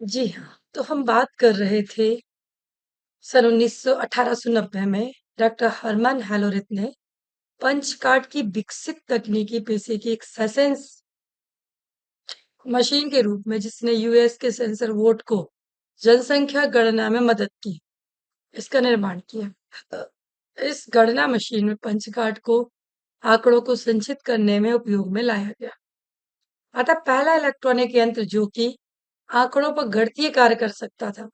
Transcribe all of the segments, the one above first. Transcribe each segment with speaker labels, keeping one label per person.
Speaker 1: जी हाँ, तो हम बात कर रहे थे सन 1890 में डॉक्टर हर्मन हेलोरिथ ने पंच कार्ड की विकसित तकनीकी पेशे की एक सेशंस मशीन के रूप में जिसने यूएस के सेंसर वोट को जनसंख्या गणना में मदद की, इसका निर्माण किया। इस गणना मशीन में पंच कार्ड को आंकड़ों को संचित करने में उपयोग में लाया गया। अतः पहला इलेक्ट्रॉनिक यंत्र जो कि आंकड़ों पर गणितीय कार्य कर सकता था,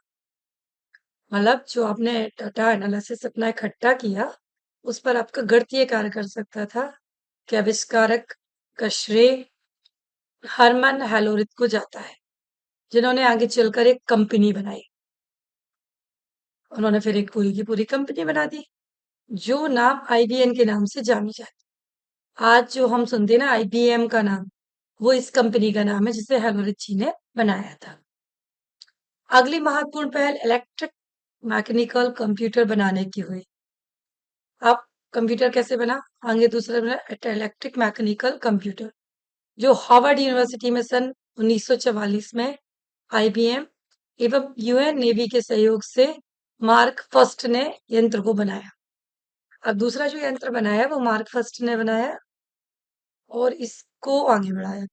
Speaker 1: मतलब जो आपने डाटा एनालिसिस अपना इकट्ठा किया, उस पर आपका गणितीय कार्य कर सकता था, के आविष्कारक का श्रेय हरमन हेलोरिथ को जाता है, जिन्होंने आगे चलकर एक कंपनी बनाई। उन्होंने फिर एक पूरी की पूरी कंपनी बना दी, जो नाम आईबीएम के नाम से जानी जाती। आज जो हम सुनते हैं ना आईबीएम का नाम, वो इस कंपनी का नाम है जिसे हेलोरिथ जी ने बनाया था। अगली महत्वपूर्ण पहल इलेक्ट्रिक मैकेनिकल कंप्यूटर बनाने की हुई। अब कंप्यूटर कैसे बना? आगे दूसरा बना इलेक्ट्रिक मैकेनिकल कंप्यूटर, जो हार्वर्ड यूनिवर्सिटी में सन 1944 में आईबीएम एवं यूएन नेवी के सहयोग से मार्क फर्स्ट ने यंत्र को बनाया। अब दूसरा जो यंत्र बनाया वो मार्क फर्स्ट ने बनाया और इसको आगे बढ़ाया,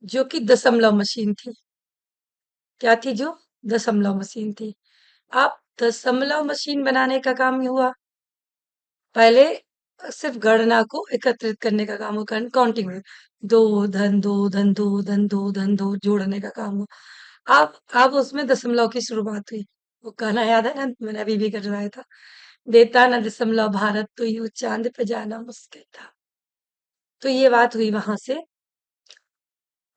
Speaker 1: जो कि दशमलव मशीन थी। क्या थी जो? दशमलव मशीन थी। अब दशमलव मशीन बनाने का काम ही हुआ। पहले सिर्फ गणना को एकत्रित करने का काम हुआ, काउंटिंग में दो धन दो धन दो धन दो धन दो जोड़ने का काम हुआ। अब उसमें दशमलव की शुरुआत हुई। वो गाना याद है ना, मैंने अभी भी करवाया था, देता ना दशमलव भारत तो यूं चांद पे जाना मुश्किल था। तो ये बात हुई वहां से।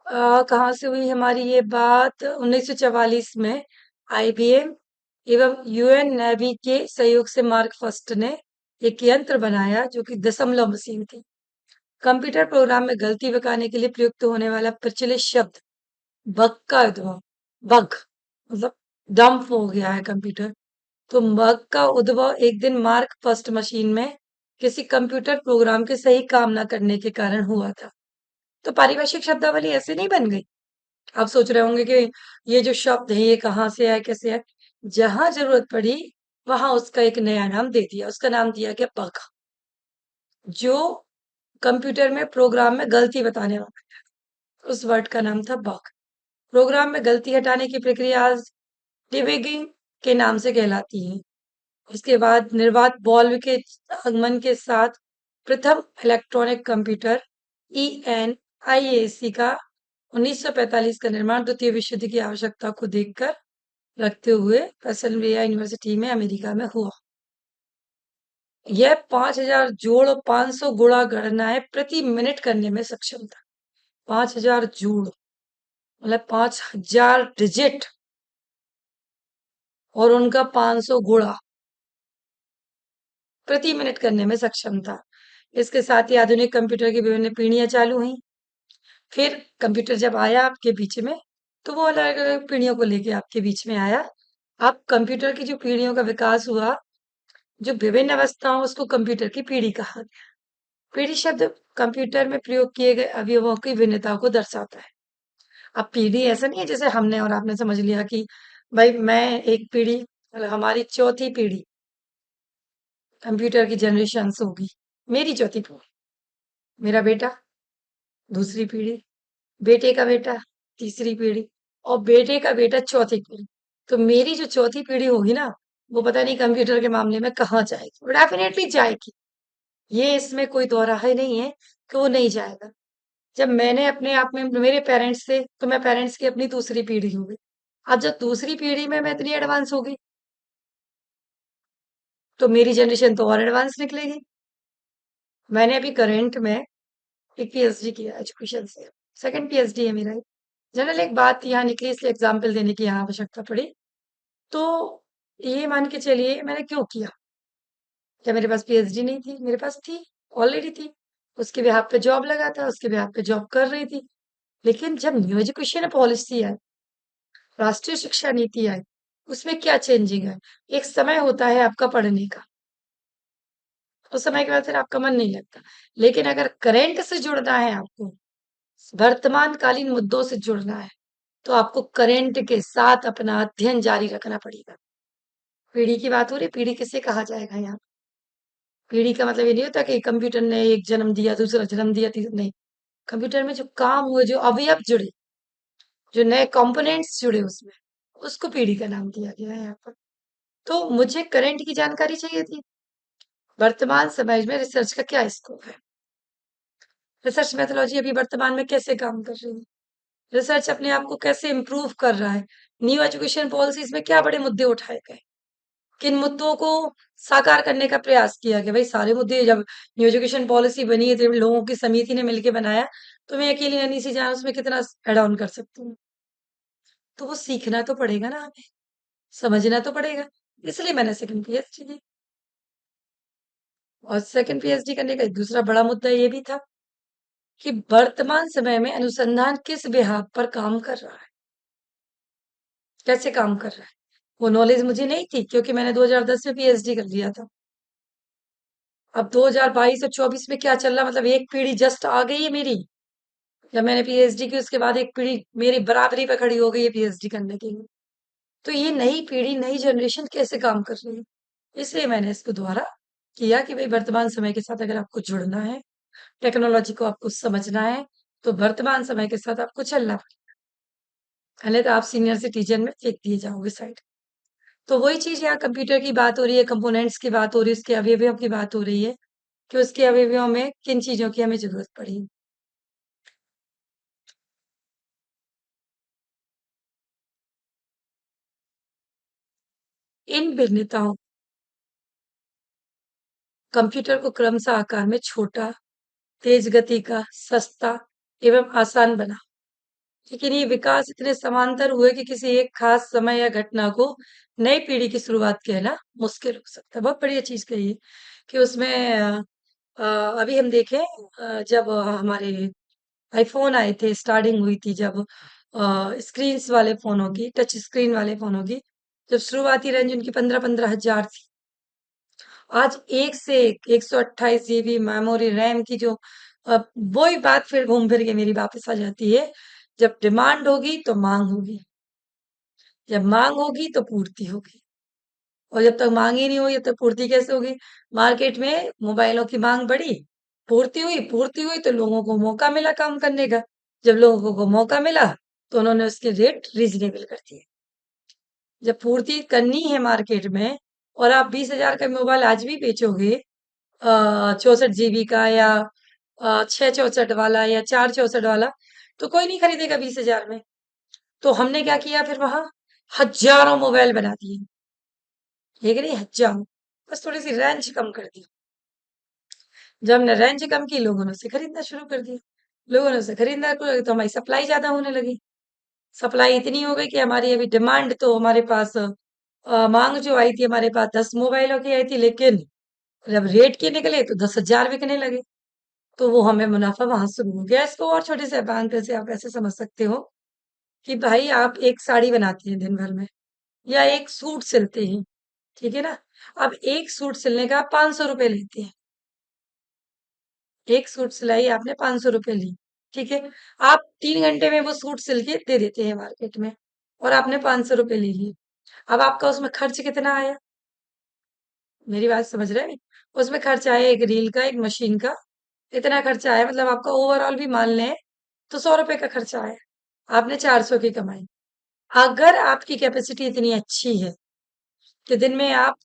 Speaker 1: कहाँ से हुई हमारी ये बात? 1944 में आईबीएम एवं यूएन नेवी के सहयोग से मार्क फर्स्ट ने एक यंत्र बनाया जो कि दशमलव मशीन थी। कंप्यूटर प्रोग्राम में गलती बकाने के लिए प्रयुक्त होने वाला प्रचलित शब्द बग का उद्भव, बग मतलब डंप हो गया है कंप्यूटर, तो बग का उद्भव एक दिन मार्क फर्स्ट मशीन में किसी कंप्यूटर प्रोग्राम के सही काम न करने के कारण हुआ था। तो पारिभाषिक शब्दावली ऐसे नहीं बन गई। आप सोच रहे होंगे कि ये जो शब्द है ये कहाँ से आया, कैसे आया? जहां जरूरत पड़ी वहां उसका एक नया नाम दे दिया, उसका नाम दिया गया बग, जो कंप्यूटर में प्रोग्राम में गलती बताने वाला, उस वर्ड का नाम था बग। प्रोग्राम में गलती हटाने की प्रक्रिया आज डिबगिंग के नाम से कहलाती है। उसके बाद निर्वात बॉल्व के आगमन के साथ प्रथम इलेक्ट्रॉनिक कंप्यूटर ईएनआईएसी का 1945 का निर्माण द्वितीय विश्व युद्ध की आवश्यकता को देखकर रखते हुए पेंसिल्वेनिया यूनिवर्सिटी में अमेरिका में हुआ। यह 5000 जोड़ और 500 गुणा गणनाएं प्रति मिनट करने में सक्षम था। 5000 जोड़ मतलब 5000 डिजिट और उनका 500 गुणा प्रति मिनट करने में सक्षम था। इसके साथ ही आधुनिक कंप्यूटर की विभिन्न पीढ़ियां चालू हुई। फिर कंप्यूटर जब आया आपके बीच में, तो वो अलग अलग पीढ़ियों को लेके आपके बीच में आया। अब कंप्यूटर की जो पीढ़ियों का विकास हुआ, जो विभिन्न अवस्थाओं, उसको कंप्यूटर की पीढ़ी कहा गया। पीढ़ी शब्द कंप्यूटर में प्रयोग किए गए अवयवों की भिन्नता को दर्शाता है। अब पीढ़ी ऐसा नहीं है जैसे हमने और आपने समझ लिया कि भाई मैं एक पीढ़ी, मतलब हमारी चौथी पीढ़ी कंप्यूटर की जनरेशन होगी, मेरी चौथी पीढ़ी, मेरा बेटा दूसरी पीढ़ी, बेटे का बेटा तीसरी पीढ़ी और बेटे का बेटा चौथी पीढ़ी। तो मेरी जो चौथी पीढ़ी होगी ना, वो पता नहीं कंप्यूटर के मामले में कहाँ जाएगी। डेफिनेटली जाएगी, ये इसमें कोई दो राय नहीं है कि वो नहीं जाएगा। जब मैंने अपने आप में मेरे पेरेंट्स से, तो मैं पेरेंट्स की अपनी दूसरी पीढ़ी हो गई। अब जब दूसरी पीढ़ी में मैं इतनी एडवांस हो गई, तो मेरी जनरेशन तो और एडवांस निकलेगी। मैंने अभी करंट में एक पीएचडी किया एजुकेशन से, सेकंड पीएचडी है मेरा। जनरल एक बात यहाँ निकली, इसलिए एग्जाम्पल देने की यहाँ आवश्यकता पड़ी। तो ये मान के चलिए मैंने क्यों किया? क्या मेरे पास पीएचडी नहीं थी? मेरे पास थी, ऑलरेडी थी। उसके बिहाफ पे जॉब लगा था, उसके बिहाफ पे जॉब कर रही थी। लेकिन जब न्यू एजुकेशन पॉलिसी आई, राष्ट्रीय शिक्षा नीति आई, उसमें क्या चेंजिंग है? एक समय होता है आपका पढ़ने का, उस समय के बाद फिर आपका मन नहीं लगता। लेकिन अगर करंट से जुड़ना है आपको, वर्तमान कालीन मुद्दों से जुड़ना है, तो आपको करंट के साथ अपना अध्ययन जारी रखना पड़ेगा। पीढ़ी की बात हो रही, पीढ़ी किसे कहा जाएगा यहाँ? पीढ़ी का मतलब ये नहीं होता कि कंप्यूटर ने एक जन्म दिया, दूसरा जन्म दिया, तीसरा नहीं। कंप्यूटर में जो काम हुए, जो अवयव जुड़े, जो नए कंपोनेंट्स जुड़े उसमें, उसको पीढ़ी का नाम दिया गया है यहाँ पर। तो मुझे करंट की जानकारी चाहिए थी। वर्तमान समय में रिसर्च का क्या स्कोप है? रिसर्च मेथोलॉजी अभी वर्तमान में कैसे काम कर रही है? रिसर्च अपने आप को कैसे इम्प्रूव कर रहा है? न्यू एजुकेशन पॉलिसीज में क्या बड़े मुद्दे उठाए गए? किन मुद्दों को साकार करने का प्रयास किया गया? भाई सारे मुद्दे, जब न्यू एजुकेशन पॉलिसी बनी है, जब लोगों की समिति ने मिलकर बनाया, तो मैं अकेली नन्ही सी जान उसमें कितना एड ऑन कर सकती हूँ? तो वो सीखना तो पड़ेगा ना हमें, समझना तो पड़ेगा। इसलिए मैंने सेकंड पीएचडी की। और सेकंड पीएचडी करने का एक दूसरा बड़ा मुद्दा ये भी था कि वर्तमान समय में अनुसंधान किस बेहाव पर काम कर रहा है, कैसे काम कर रहा है। वो नॉलेज मुझे नहीं थी, क्योंकि मैंने 2010 में पीएचडी कर लिया था। अब 2022 और 24 में क्या चल रहा, मतलब एक पीढ़ी जस्ट आ गई है मेरी। जब मैंने पीएचडी की, उसके बाद एक पीढ़ी मेरी बराबरी पे खड़ी हो गई है पीएचडी करने के लिए। तो ये नई पीढ़ी, नई जनरेशन कैसे काम कर रही है, इसलिए मैंने इसको दोबारा किया कि भाई वर्तमान समय के साथ अगर आपको जुड़ना है, टेक्नोलॉजी को आपको समझना है, तो वर्तमान समय के साथ आपको चलना पड़ेगा। अन्यथा आप सीनियर सिटीजन में फेंक दिए जाओगे साइड। तो वही चीज यहाँ कंप्यूटर की बात हो रही है, कंपोनेंट्स की बात हो रही है, उसके अवयवों की बात हो रही है कि उसके अवयवों में किन चीजों की हमें जरूरत पड़ी। इन भिन्नताओं कंप्यूटर को क्रमशः आकार में छोटा, तेज गति का, सस्ता एवं आसान बना। लेकिन ये विकास इतने समांतर हुए कि किसी एक खास समय या घटना को नई पीढ़ी की शुरुआत कहना मुश्किल हो सकता है। बहुत बढ़िया चीज कही है कि उसमें अ, अभी हम देखें, जब हमारे आईफोन आए थे, स्टार्टिंग हुई थी जब स्क्रीन्स वाले फोनों की, टच स्क्रीन वाले फोनों की, जब शुरुआती रेंज उनकी 15-15 हजार थी। आज एक से एक 128 जीबी मेमोरी रैम की जो वही बात फिर घूम फिर के मेरी वापस आ जाती है। जब डिमांड होगी तो मांग होगी, जब मांग होगी तो पूर्ति होगी, और जब तक मांग ही नहीं हुई, तब तक पूर्ति कैसे होगी? मार्केट में मोबाइलों की मांग बढ़ी, पूर्ति हुई तो लोगों को मौका मिला काम करने का। जब लोगों को मौका मिला, तो उन्होंने उसके रेट रीजनेबल कर दिए। जब पूर्ति करनी है मार्केट में, और आप 20 हजार का मोबाइल आज भी बेचोगे, 64 जीबी का, या 6 64 वाला, या 4 64 वाला, तो कोई नहीं खरीदेगा 20 हजार में। तो हमने क्या किया फिर वहां? हजारों मोबाइल बना दिए। ठीक है, नहीं हजारों, बस थोड़ी सी रेंज कम कर दी। जब हमने रेंज कम की, लोगों ने उसे खरीदना शुरू कर दिया। लोगों ने उसे खरीदना शुरू कर दिया, तो हमारी सप्लाई ज्यादा होने लगी। सप्लाई इतनी हो गई कि हमारी अभी डिमांड तो हमारे पास, मांग जो आई थी हमारे पास 10 मोबाइलों की आई थी, लेकिन जब रेट के निकले तो 10 हजार बिकने लगे। तो वो हमें मुनाफा वहां शुरू हो गया। इसको और छोटे से एग्जाम्पल से आप ऐसे समझ सकते हो कि भाई आप एक साड़ी बनाती हैं दिन भर में, या एक सूट सिलते हैं, ठीक है ना? अब एक सूट सिलने का 500 रुपए लेते हैं। एक सूट सिलाई आपने 500 रुपए ली, ठीक है? आप 3 घंटे में वो सूट सिल के दे देते हैं मार्केट में, और आपने 500 रुपए ले लिए। अब आपका उसमें खर्च कितना आया? मेरी बात समझ रहे हैं? उसमें खर्च आया एक रील का, एक मशीन का, इतना खर्चा आया, मतलब आपका ओवरऑल भी मान लें तो 100 रुपए का खर्चा आया। आपने 400 की कमाई। अगर आपकी कैपेसिटी इतनी अच्छी है कि दिन में आप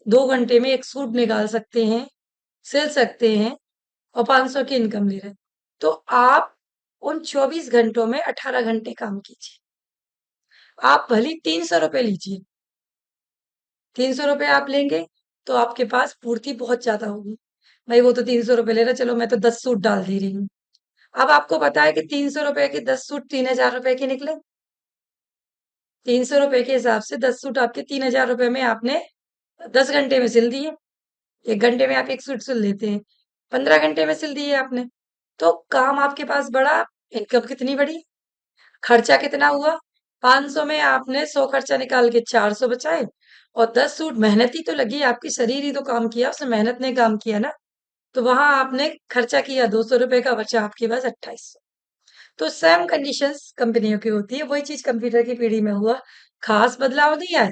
Speaker 1: 2 घंटे में एक सूट निकाल सकते हैं, सिल सकते हैं, और 500 की इनकम ले रहे हैं, तो आप उन 24 घंटों में 18 घंटे काम कीजिए। आप भली 300 रुपए लीजिए, 300 रुपए आप लेंगे तो आपके पास पूर्ति बहुत ज्यादा होगी। भाई वो तो 300 रुपए ले रहा, चलो मैं तो 10 सूट डाल दे रही हूँ। अब आपको पता है कि 300 रुपए के 10 सूट 3 हजार रुपए के निकले। 300 रुपए के हिसाब से 10 सूट आपके 3 हजार रुपए में आपने 10 घंटे में सिल दिए। 1 घंटे में आप एक सूट सिल लेते हैं, 15 घंटे में सिल दिए आपने। तो काम आपके पास बढ़ा, इनकम कितनी बढ़ी, खर्चा कितना हुआ? 500 में आपने 100 खर्चा निकाल के 400 बचाए, और 10 सूट, मेहनत ही तो लगी, आपकी शरीर ही तो काम किया, उसमें मेहनत ने काम किया ना। तो वहां आपने खर्चा किया 200 रुपए का, बचा आपके पास 2800। तो सेम कंडीशंस कंपनियों की होती है, वही चीज कंप्यूटर की पीढ़ी में हुआ। खास बदलाव नहीं आए।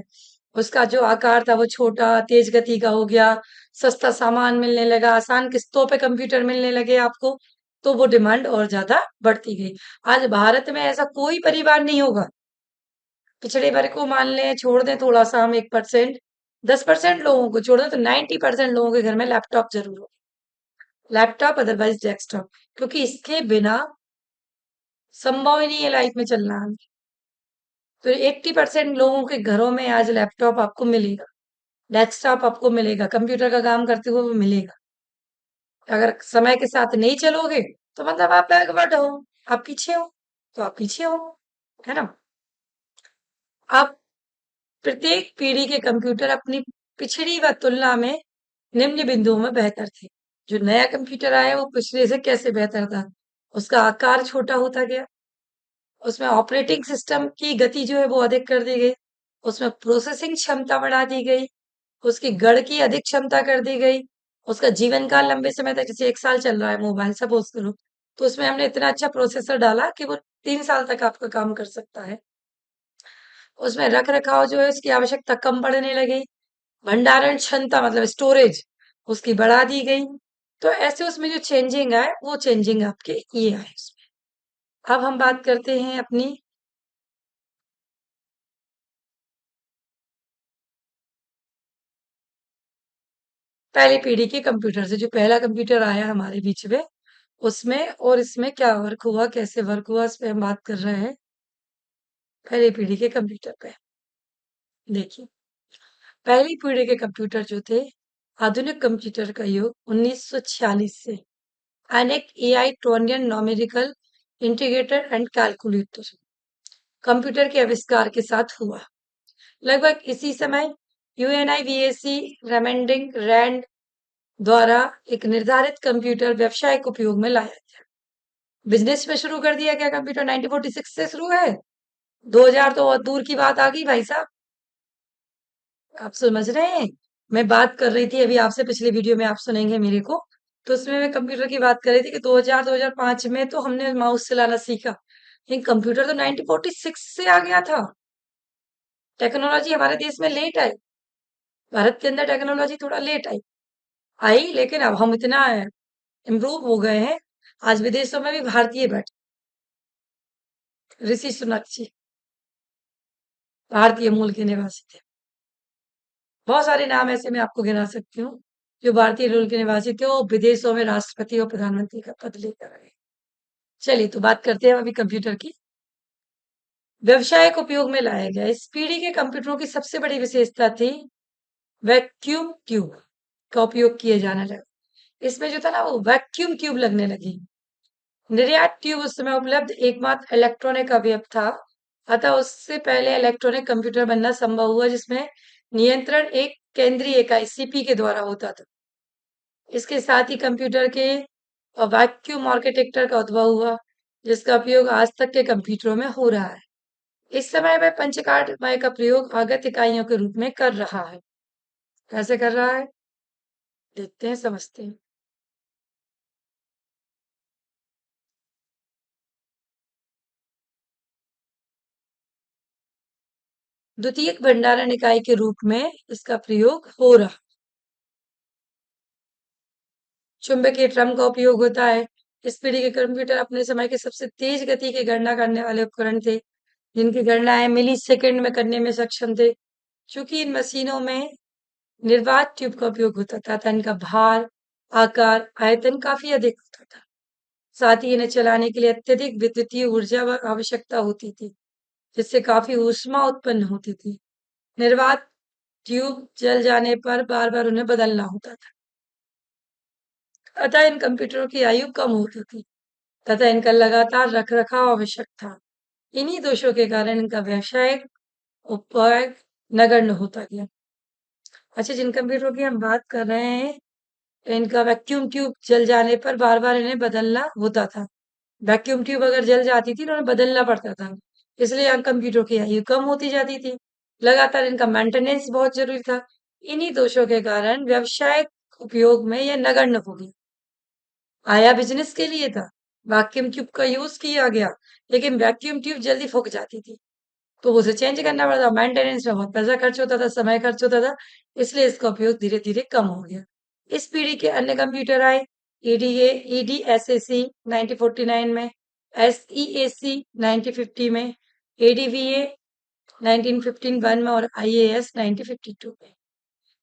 Speaker 1: उसका जो आकार था वो छोटा तेज गति का हो गया, सस्ता सामान मिलने लगा, आसान किस्तों पे कंप्यूटर मिलने लगे आपको, तो वो डिमांड और ज्यादा बढ़ती गई। आज भारत में ऐसा कोई परिवार नहीं होगा, पिछड़े वर्ग को मान लें, छोड़ दें थोड़ा सा हम 1%, 10% लोगों को छोड़ दें तो 90% लोगों के घर में लैपटॉप जरूर हो। लैपटॉप अदरवाइज डेस्कटॉप, क्योंकि इसके बिना संभव ही नहीं है लाइफ में चलना। तो 80% लोगों के घरों में आज लैपटॉप आपको मिलेगा, डेस्कटॉप आपको मिलेगा, कंप्यूटर का काम करते हुए वो मिलेगा। अगर समय के साथ नहीं चलोगे तो मतलब आप बैकवर्ड हो, आप पीछे हो, तो आप पीछे हो, है ना। अब प्रत्येक पीढ़ी के कंप्यूटर अपनी पिछड़ी व तुलना में निम्न बिंदुओं में बेहतर थे। जो नया कंप्यूटर आया वो पिछले से कैसे बेहतर था? उसका आकार छोटा होता गया, उसमें ऑपरेटिंग सिस्टम की गति जो है वो अधिक कर दी गई, उसमें प्रोसेसिंग क्षमता बढ़ा दी गई, उसकी गढ़ की अधिक क्षमता कर दी गई, उसका जीवन काल लंबे समय तक, जैसे 1 साल चल रहा है मोबाइल सपोज करो, तो उसमें हमने इतना अच्छा प्रोसेसर डाला कि वो 3 साल तक आपका काम कर सकता है। उसमें रख रखाव जो है उसकी आवश्यकता कम पड़ने लगी, भंडारण क्षमता मतलब स्टोरेज उसकी बढ़ा दी गई। तो ऐसे उसमें जो चेंजिंग आए वो चेंजिंग आपके ये आए उसमें। अब हम बात करते हैं अपनी पहली पीढ़ी के कंप्यूटर से। जो पहला कंप्यूटर आया हमारे बीच में, उसमें और इसमें क्या वर्क हुआ, कैसे वर्क हुआ, इस पे हम बात कर रहे हैं पहली पीढ़ी के कंप्यूटर पे। देखिए, पहली पीढ़ी के कंप्यूटर जो थे, आधुनिक कंप्यूटर का युग 1946 से अनेक electronic numerical integrator and calculator computer के आविष्कार के साथ हुआ। लगभग इसी समय यूएनआईवीएसी रेमेंडिंग रैंड द्वारा एक निर्धारित कंप्यूटर व्यावसायिक उपयोग में लाया गया। बिजनेस में शुरू कर दिया गया कंप्यूटर 1946 से शुरू है। 2000 तो बहुत दूर की बात आ गई भाई साहब। आप समझ रहे हैं? मैं बात कर रही थी अभी आपसे, पिछले वीडियो में आप सुनेंगे मेरे को, तो उसमें मैं कंप्यूटर की बात कर रही थी कि 2000 2005 में तो हमने माउस चलाना सीखा, लेकिन कंप्यूटर तो 1946 से आ गया था। टेक्नोलॉजी हमारे देश में लेट आई, भारत के अंदर टेक्नोलॉजी थोड़ा लेट आई आई, लेकिन अब हम इतना इम्प्रूव हो गए हैं। आज विदेशों में भी भारतीय बैठे, ऋषि सुनक जी भारतीय मूल के निवासी थे। बहुत सारे नाम ऐसे मैं आपको गिना सकती हूँ जो भारतीय मूल के निवासी थे, वो विदेशों में राष्ट्रपति और प्रधानमंत्री का पद लेकर आए। चलिए तो बात करते हैं अभी कंप्यूटर की। व्यवसायिक उपयोग में लाया गया, इस पीढ़ी के कंप्यूटरों की सबसे बड़ी विशेषता थी वैक्यूम ट्यूब का उपयोग किए जाने लगा। इसमें जो था ना वो वैक्यूम ट्यूब लगने लगी। निर्यात ट्यूब उस समय उपलब्ध एकमात्र इलेक्ट्रॉनिक अवयव था, अतः उससे पहले इलेक्ट्रॉनिक कंप्यूटर बनना संभव हुआ जिसमें नियंत्रण एक केंद्रीय इकाई सीपी के द्वारा होता था। इसके साथ ही कंप्यूटर के वैक्यूम आर्किटेक्चर का उद्भव हुआ, जिसका उपयोग आज तक के कंप्यूटरों में हो रहा है। इस समय वह पंचकार्डमय का प्रयोग आगत इकाइयों के रूप में कर रहा है। कैसे कर रहा है, देखते हैं समझते हैं। द्वितीयक भंडारण इकाई के रूप में इसका प्रयोग हो रहा। चुंबकीय ड्रम का उपयोग होता है। इस पीढ़ी के कंप्यूटर अपने समय के सबसे तेज गति की गणना करने वाले उपकरण थे, जिनकी गणनाएं मिली सेकेंड में करने में सक्षम थे। चूंकि इन मशीनों में निर्वात ट्यूब का उपयोग होता था, तो इनका भार, आकार, आयतन काफी अधिक होता था। साथ ही इन्हें चलाने के लिए अत्यधिक विद्युतीय ऊर्जा व आवश्यकता होती थी, जिससे काफी ऊष्मा उत्पन्न होती थी। निर्वात ट्यूब जल जाने पर बार बार उन्हें बदलना होता था, अतः इन कंप्यूटरों की आयु कम होती थी तथा इनका लगातार रखरखाव आवश्यक था। इन्हीं दोषों के कारण इनका व्यावसायिक उपयोग नगण्य होता गया। अच्छा, जिन कंप्यूटरों की हम बात कर रहे हैं, इनका वैक्यूम ट्यूब जल जाने पर बार बार इन्हें बदलना होता था। वैक्यूम ट्यूब अगर जल जाती थी तो उन्हें बदलना पड़ता था, इसलिए यहाँ कंप्यूटर की आयु कम होती जाती थी। लगातार इनका मेंटेनेंस बहुत जरूरी था। इन्हीं दोषों के कारण व्यवसायिक उपयोग में यह नगण्य हो गई। आया बिजनेस के लिए था, वैक्यूम ट्यूब का यूज किया गया, लेकिन वैक्यूम ट्यूब जल्दी फूक जाती थी, तो उसे चेंज करना पड़ता, मेंटेनेंस में बहुत पैसा खर्च होता था, समय खर्च होता था, इसलिए इसका उपयोग धीरे धीरे कम हो गया। इस पीढ़ी के अन्य कंप्यूटर आए, ईडीए ईडीएसएसी 1949 में, एसईएसी 1950 में, एडीवीए 1951 में और आईएएस 1952 में।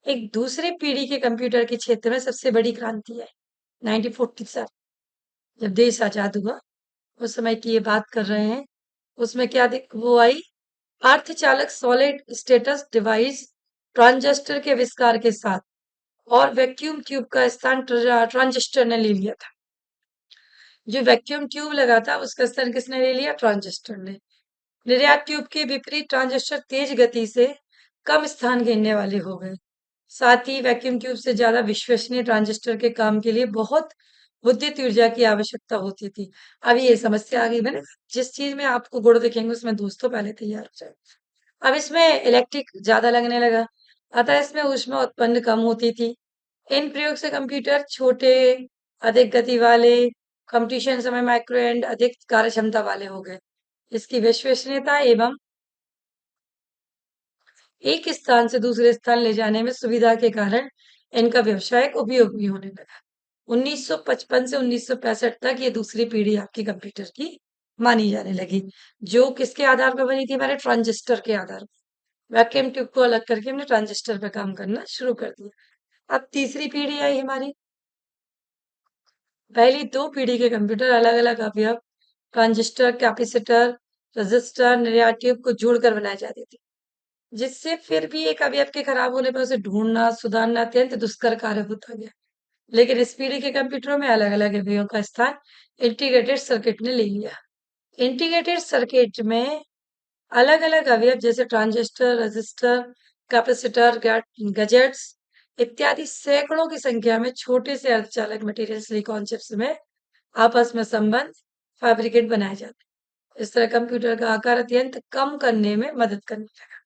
Speaker 1: एक दूसरे पीढ़ी के कंप्यूटर के क्षेत्र में सबसे बड़ी क्रांति है 1947, जब देश आजाद हुआ, उस समय की ये बात कर रहे हैं। उसमें क्या वो आई, अर्धचालक सॉलिड स्टेटस डिवाइस ट्रांजिस्टर के आविष्कार के साथ, और वैक्यूम ट्यूब का स्थान ट्रांजिस्टर ने ले लिया था। जो वैक्यूम ट्यूब लगा था उसका स्थान किसने ले लिया? ट्रांजिस्टर ने। निर्यात ट्यूब के विपरीत ट्रांजिस्टर तेज गति से कम स्थान घेरने वाले हो गए। साथ ही वैक्यूम ट्यूब से ज्यादा विश्वसनीय ट्रांजिस्टर के काम के लिए बहुत विद्युत ऊर्जा की आवश्यकता होती थी। अब ये समस्या आ गई, मैंने जिस चीज में आपको गुण दिखेंगे उसमें दोस्तों पहले तैयार हो जाए। अब इसमें इलेक्ट्रिक ज्यादा लगने लगा, अतः इसमें ऊष्मा उत्पन्न कम होती थी। इन प्रयोग से कंप्यूटर छोटे, अधिक गति वाले, कंप्यूटेशन समय माइक्रो एंड अधिक कार्य क्षमता वाले हो गए। इसकी विश्वसनीयता एवं एक स्थान से दूसरे स्थान ले जाने में सुविधा के कारण इनका व्यावसायिक उपयोग भी होने लगा। 1955 से 1965 तक ये दूसरी पीढ़ी आपकी कंप्यूटर की मानी जाने लगी, जो किसके आधार पर बनी थी? हमारे ट्रांजिस्टर के आधार पर। वैक्यूम ट्यूब को अलग करके हमने ट्रांजिस्टर पर काम करना शुरू कर दिया। अब तीसरी पीढ़ी आई हमारी। पहली दो पीढ़ी के कंप्यूटर अलग अलग अवयव, ट्रांजिस्टर, कैपेसिटर, रजिस्टर, निर्यात ट्यूब को जोड़कर बनाए जाते थे, जिससे फिर भी एक अवयव के खराब होने पर उसे ढूंढना, सुधारना अत्यंत दुष्कर कार्य होता गया। लेकिन इस पीढ़ी के कंप्यूटरों में अलग अलग अवयवों का स्थान इंटीग्रेटेड सर्किट ने ले लिया। इंटीग्रेटेड सर्किट में अलग अलग अवयव जैसे ट्रांजिस्टर, रजिस्टर, कैपेसिटर, गैजेट्स इत्यादि सैकड़ों की संख्या में छोटे से अर्धचालक मटेरियल सिलिकॉन चिप्स में आपस में संबंध फैब्रिकेट बनाए जाते हैं। इस तरह कंप्यूटर का आकार अत्यंत कम करने में मदद करने लगा।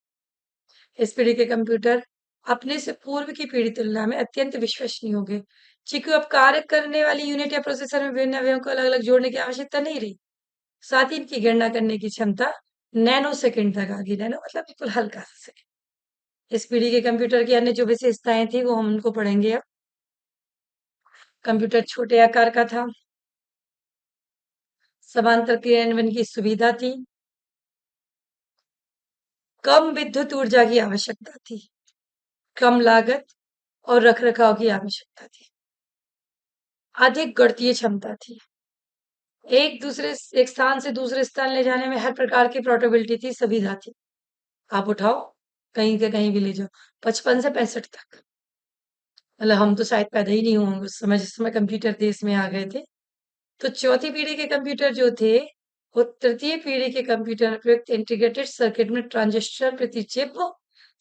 Speaker 1: इस पीढ़ी के कंप्यूटर अपने से पूर्व की पीढ़ी तुलना में अत्यंत विश्वसनीय हो गए, क्योंकि अब कार्य करने वाली यूनिट या प्रोसेसर में विभिन्न अवयवों को अलग अलग जोड़ने की आवश्यकता नहीं रही। साथ ही इनकी गणना करने की क्षमता नैनो सेकंड तक आ गई। नैनो मतलब बिल्कुल हल्का सा सेकंड। इस पीढ़ी के कंप्यूटर की अन्य जो विशेषताएं थी वो हम उनको पढ़ेंगे अब। कंप्यूटर छोटे आकार का था, समांतर क्रियान्वयन की सुविधा थी, कम विद्युत ऊर्जा की आवश्यकता थी, कम लागत और रखरखाव की आवश्यकता थी, अधिक गणितीय क्षमता थी, एक स्थान से दूसरे स्थान ले जाने में हर प्रकार की पोर्टेबिलिटी थी, सुविधा थी। आप उठाओ, कहीं के कहीं भी ले जाओ। 55 से 65 तक, मतलब हम तो शायद पैदा ही नहीं होंगे उस समय, जिस समय कंप्यूटर देश में आ गए थे। तो चौथी पीढ़ी के कंप्यूटर जो थे, वो तृतीय पीढ़ी के कंप्यूटर प्रयुक्त इंटीग्रेटेड सर्किट में ट्रांजिस्टर प्रति चिप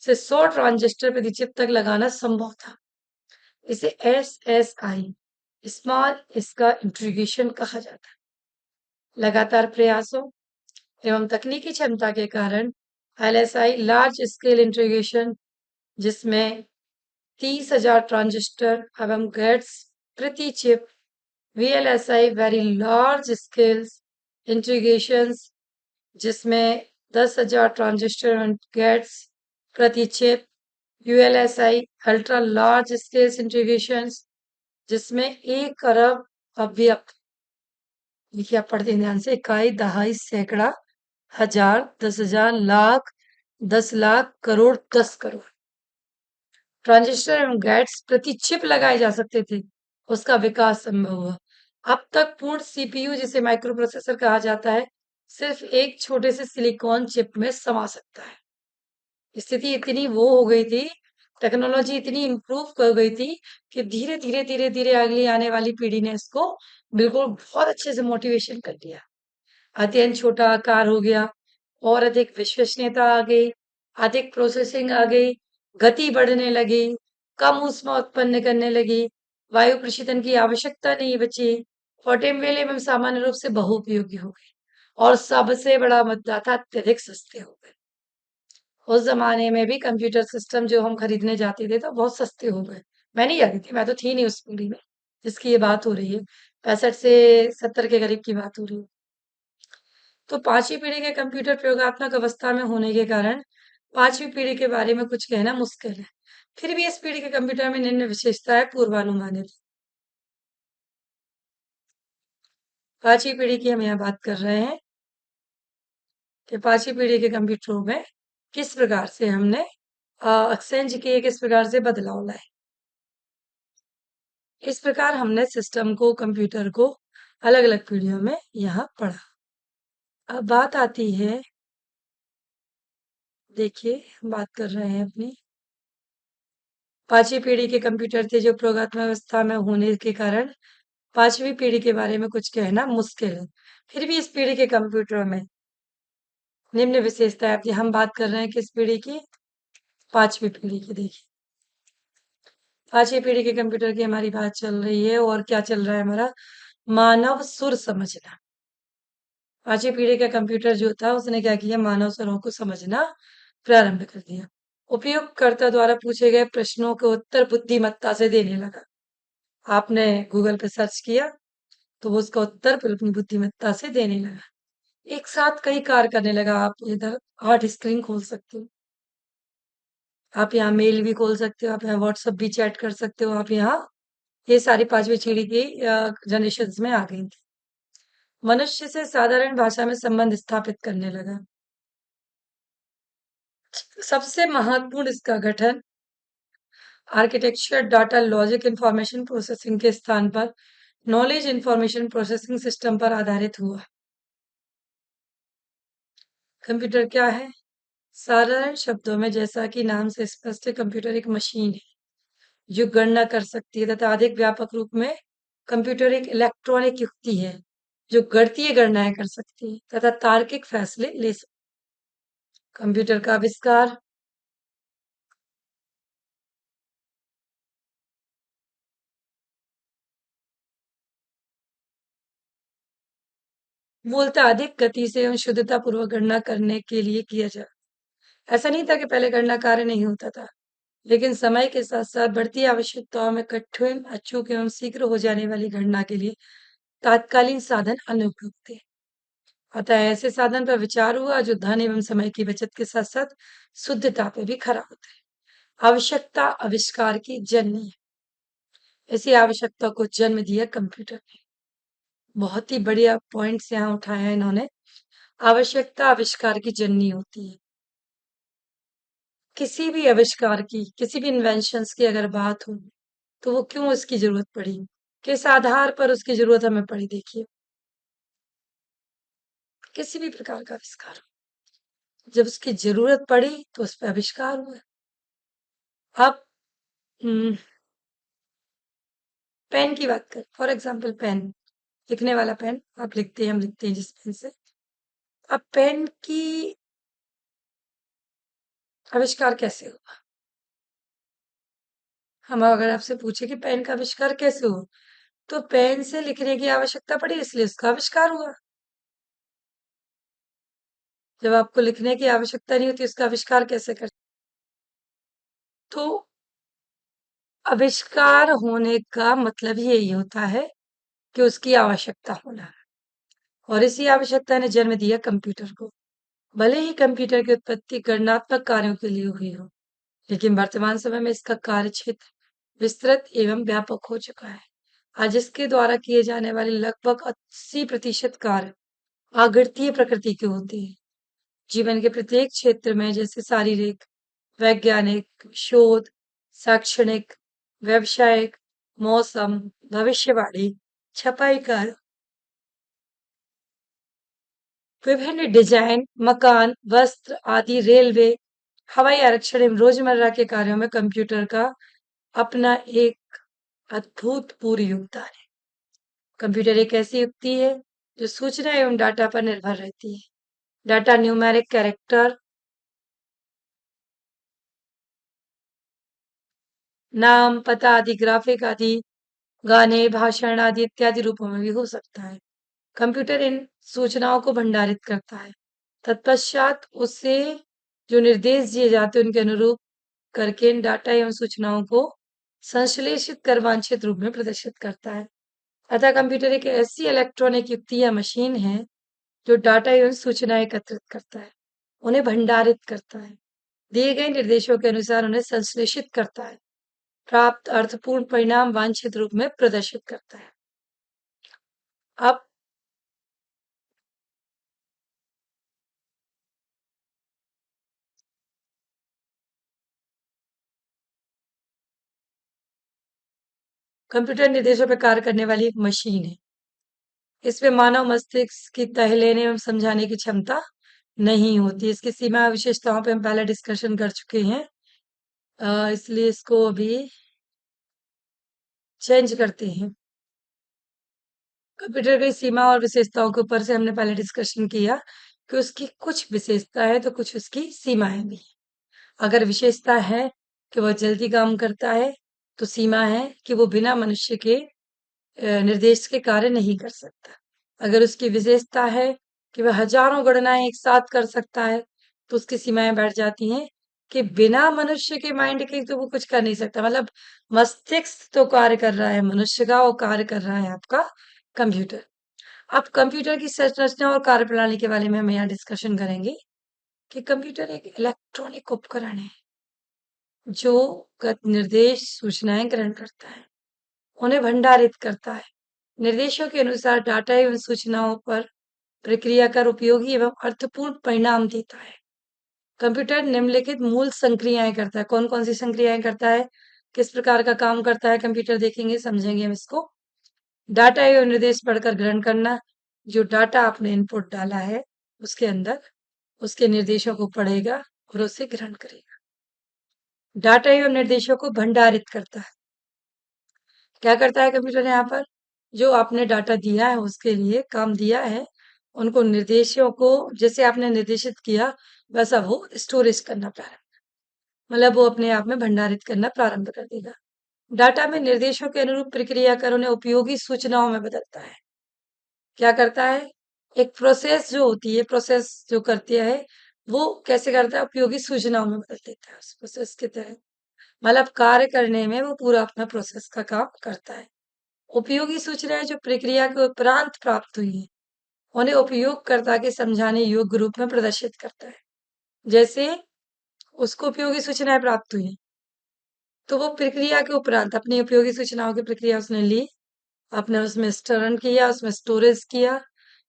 Speaker 1: से 100 ट्रांजिस्टर प्रति चिप तक लगाना संभव था। इसे SSI, स्मॉल इसका इंटीग्रेशन कहा जाता है। लगातार प्रयासों एवं तकनीकी क्षमता के कारण LSI लार्ज स्केल इंटीग्रेशन, जिसमें 30,000 ट्रांजिस्टर एवं गेट्स प्रति chip, VLSI very large scales integrations, जिसमें 10,000 ट्रांजिस्टर एंड गेट्स प्रति chip, ULSI ultra large scales integrations, जिसमें 1 अरब अवयव, देखिए आप पढ़ते हैं ध्यान से, इकाई, दहाई, सैकड़ा, हजार, 10,000, लाख, 10 लाख, करोड़, 10 करोड़ ट्रांजिस्टर एवं गेट्स प्रति चिप लगाए जा सकते थे, उसका विकास संभव हुआ। अब तक पूर्ण CPU, जिसे माइक्रो प्रोसेसर कहा जाता है, सिर्फ एक छोटे से सिलिकॉन चिप में समा सकता है। स्थिति इतनी वो हो गई थी, टेक्नोलॉजी इतनी इम्प्रूव कर गई थी कि धीरे धीरे धीरे धीरे अगली आने वाली पीढ़ी ने इसको बिल्कुल बहुत अच्छे से मोटिवेशन कर दिया। अत्यंत छोटा आकार हो गया, और अधिक विश्वसनीयता आ गई, अधिक प्रोसेसिंग आ गई, गति बढ़ने लगी, कम ऊष्मा उत्पन्न करने लगी, वायु प्रशीतन की आवश्यकता नहीं बची, पोर्टेबल एवं सामान्य रूप से बहुउपयोगी हो गई, और सबसे बड़ा मुद्दा था, अत्यधिक सस्ते हो गए। उस जमाने में भी कंप्यूटर सिस्टम जो हम खरीदने जाते थे तो बहुत सस्ते हो गए। मैं नहीं जाती थी, मैं तो थी नहीं उस पीढ़ी में, जिसकी ये बात हो रही है, 65 से 70 के करीब की बात हो रही है। तो पांचवी पीढ़ी के कंप्यूटर प्रयोगात्मक अवस्था में होने के कारण पांचवी पीढ़ी के बारे में कुछ कहना मुश्किल है। फिर भी इस पीढ़ी के कंप्यूटर में निम्न विशेषताएं पूर्वानुमानित। पांचवी पीढ़ी की हम यहाँ बात कर रहे हैं कि पांचवी पीढ़ी के कंप्यूटरों में किस प्रकार से हमने एक्सचेंज किए, किस प्रकार से बदलाव लाए। इस प्रकार हमने सिस्टम को, कंप्यूटर को अलग अलग पीढ़ियों में यहाँ पढ़ा। अब बात आती है, देखिए हम बात कर रहे हैं अपनी पांचवी पीढ़ी के कंप्यूटर थे जो प्रयोगात्मक अवस्था में होने के कारण पांचवी पीढ़ी के बारे में कुछ कहना मुश्किल है। फिर भी इस पीढ़ी के कंप्यूटरों में निम्न विशेषताएं थी। हम बात कर रहे हैं किस पीढ़ी की? पांचवी पीढ़ी की। देखिए, पांचवी पीढ़ी के कंप्यूटर की हमारी बात चल रही है और क्या चल रहा है हमारा? मानव सुर समझना। पांचवी पीढ़ी का कंप्यूटर जो था उसने क्या किया? मानव स्वरों को समझना प्रारंभ कर दिया। उपयोगकर्ता द्वारा पूछे गए प्रश्नों के उत्तर बुद्धिमत्ता से देने लगा। आपने गूगल पे सर्च किया तो वो उसका उत्तर अपनी बुद्धिमत्ता से देने लगा। एक साथ कई कार्य करने लगा। आप इधर 8 स्क्रीन खोल सकते हो। आप यहाँ मेल भी खोल सकते हो, आप यहाँ व्हाट्सएप भी चैट कर सकते हो, आप यहाँ ये सारी पांचवी पीढ़ी की जनरेशन में आ गई थी। मनुष्य से साधारण भाषा में संबंध स्थापित करने लगा। सबसे महत्वपूर्ण इसका गठन architecture, data logic, information processing के स्थान पर नॉलेज इंफॉर्मेशन प्रोसेसिंग सिस्टम पर आधारित हुआ। कंप्यूटर क्या है? साधारण शब्दों में जैसा कि नाम से स्पष्ट है, कंप्यूटर एक मशीन है जो गणना कर सकती है, तथा अधिक व्यापक रूप में कंप्यूटर एक इलेक्ट्रॉनिक युक्ति है जो गणितीय गणनाएं कर सकती है तथा तार्किक फैसले ले सकती है। कंप्यूटर का आविष्कार मूलतः अधिक गति से एवं शुद्धता पूर्वक गणना करने के लिए किया जाए। ऐसा नहीं था कि पहले गणना कार्य नहीं होता था, लेकिन समय के साथ साथ बढ़ती आवश्यकताओं में कठिन, अचूक एवं शीघ्र हो जाने वाली गणना के लिए तात्कालीन साधन अनुपयुक्त थे। अतः ऐसे साधन पर विचार हुआ जो धन एवं समय की बचत के साथ साथ शुद्धता पे भी खरा होता है। आवश्यकता आविष्कार की जननी है। इसी आवश्यकता को जन्म दिया कंप्यूटर ने। बहुत ही बढ़िया पॉइंट्स यहाँ उठाया है इन्होंने। आवश्यकता आविष्कार की जननी होती है। किसी भी आविष्कार की, किसी भी इन्वेंशंस की अगर बात हो तो वो क्यों उसकी जरूरत पड़ी, किस आधार पर उसकी जरूरत हमें पड़ी। देखिए, किसी भी प्रकार का आविष्कार हो, जब उसकी जरूरत पड़ी तो उस पर आविष्कार हुआ। अब पेन की बात करें, फॉर एग्जाम्पल पेन, लिखने वाला पेन, आप लिखते हैं, हम लिखते हैं जिस पेन से। अब पेन की आविष्कार कैसे हुआ? हम अगर आपसे पूछे कि पेन का आविष्कार कैसे हुआ, तो पेन से लिखने की आवश्यकता पड़ी इसलिए उसका आविष्कार हुआ। जब आपको लिखने की आवश्यकता नहीं होती उसका आविष्कार कैसे कर? तो आविष्कार होने का मतलब ही यही होता है कि उसकी आवश्यकता होना, और इसी आवश्यकता ने जन्म दिया कंप्यूटर को। भले ही कंप्यूटर की उत्पत्ति गणनात्मक कार्यों के लिए हुई हो, लेकिन वर्तमान समय में इसका कार्य क्षेत्र विस्तृत एवं व्यापक हो चुका है। आज इसके द्वारा किए जाने वाले लगभग 80% कार्य आगणितीय प्रकृति के होते हैं। जीवन के प्रत्येक क्षेत्र में, जैसे शारीरिक, वैज्ञानिक, शोध, शैक्षणिक, व्यावसायिक, मौसम, भविष्यवाणी, छपाई कार्य, विभिन्न डिजाइन, मकान, वस्त्र आदि, रेलवे, हवाई आरक्षण एवं रोजमर्रा के कार्यों में कंप्यूटर का अपना एक अभूतपूर्व योगदान है। कंप्यूटर एक ऐसी युक्ति है जो सूचना एवं डाटा पर निर्भर रहती है। डाटा न्यूमेरिक कैरेक्टर, नाम, पता आदि, ग्राफिक आदि, गाने, भाषण आदि इत्यादि रूपों में भी हो सकता है। कंप्यूटर इन सूचनाओं को भंडारित करता है, तत्पश्चात उससे जो निर्देश दिए जाते हैं उनके अनुरूप करके इन डाटा एवं सूचनाओं को संश्लेषित कर वांछित रूप में प्रदर्शित करता है। अतः कंप्यूटर एक ऐसी इलेक्ट्रॉनिक युक्ति या मशीन है जो डाटा एवं सूचनाएं एकत्रित करता है, उन्हें भंडारित करता है, दिए गए निर्देशों के अनुसार उन्हें संश्लेषित करता है, प्राप्त अर्थपूर्ण परिणाम वांछित रूप में प्रदर्शित करता है। अब कंप्यूटर निर्देशों पर कार्य करने वाली एक मशीन है। इसमें मानव मस्तिष्क की तह लेने एवं समझाने की क्षमता नहीं होती। इसकी सीमा और विशेषताओं पे हम पहले डिस्कशन कर चुके हैं। इसलिए इसको अभी चेंज करते हैं। कंप्यूटर की सीमा और विशेषताओं के ऊपर से हमने पहले डिस्कशन किया कि उसकी कुछ विशेषता है तो कुछ उसकी सीमाएं भी हैं। अगर विशेषता है कि वह जल्दी काम करता है, तो सीमा है कि वो बिना मनुष्य के निर्देश के कार्य नहीं कर सकता। अगर उसकी विशेषता है कि वह हजारों गणनाएं एक साथ कर सकता है, तो उसकी सीमाएं बैठ जाती हैं कि बिना मनुष्य के माइंड के तो वो कुछ कर नहीं सकता। मतलब मस्तिष्क तो कार्य कर रहा है मनुष्य का, वो कार्य कर रहा है आपका कंप्यूटर। अब कंप्यूटर की संरचना और कार्यप्रणाली के बारे में हम यहाँ डिस्कशन करेंगे कि कंप्यूटर एक इलेक्ट्रॉनिक उपकरण है जो निर्देश सूचनाएं ग्रहण करता है, उन्हें भंडारित करता है, निर्देशों के अनुसार डाटा एवं सूचनाओं पर प्रक्रिया कर उपयोगी एवं अर्थपूर्ण परिणाम देता है। कंप्यूटर निम्नलिखित मूल संक्रियाएं करता है। कौन कौन सी संक्रियाएं करता है, किस प्रकार का काम करता है कंप्यूटर, देखेंगे, समझेंगे हम इसको। डाटा एवं निर्देश पढ़कर ग्रहण करना, जो डाटा आपने इनपुट डाला है उसके अंदर उसके निर्देशों को पढ़ेगा और उसे ग्रहण करेगा। डाटा एवं निर्देशों को भंडारित करता है। क्या करता है कंप्यूटर यहाँ पर, जो आपने डाटा दिया है उसके लिए काम दिया है, उनको निर्देशों को जैसे आपने निर्देशित किया वैसा वो स्टोरेज करना प्रारंभ, मतलब वो अपने आप में भंडारित करना प्रारंभ कर देगा। डाटा में निर्देशों के अनुरूप प्रक्रिया कर उन्हें उपयोगी सूचनाओं में बदलता है। क्या करता है, एक प्रोसेस जो होती है, प्रोसेस जो करती है वो कैसे करता है, उपयोगी सूचनाओं में बदल देता है उस प्रोसेस के तहत। मतलब कार्य करने में वो पूरा अपना प्रोसेस का काम करता है। उपयोगी सूचनाएं जो प्रक्रिया के उपरांत प्राप्त हुई है उन्हें उपयोगकर्ता के समझाने योग्य रूप में प्रदर्शित करता है। जैसे उसको उपयोगी सूचनाएं प्राप्त हुई तो वो प्रक्रिया के उपरांत अपनी उपयोगी सूचनाओं की प्रक्रिया उसने ली, आपने उसमें स्टरण किया, उसमें स्टोरेज किया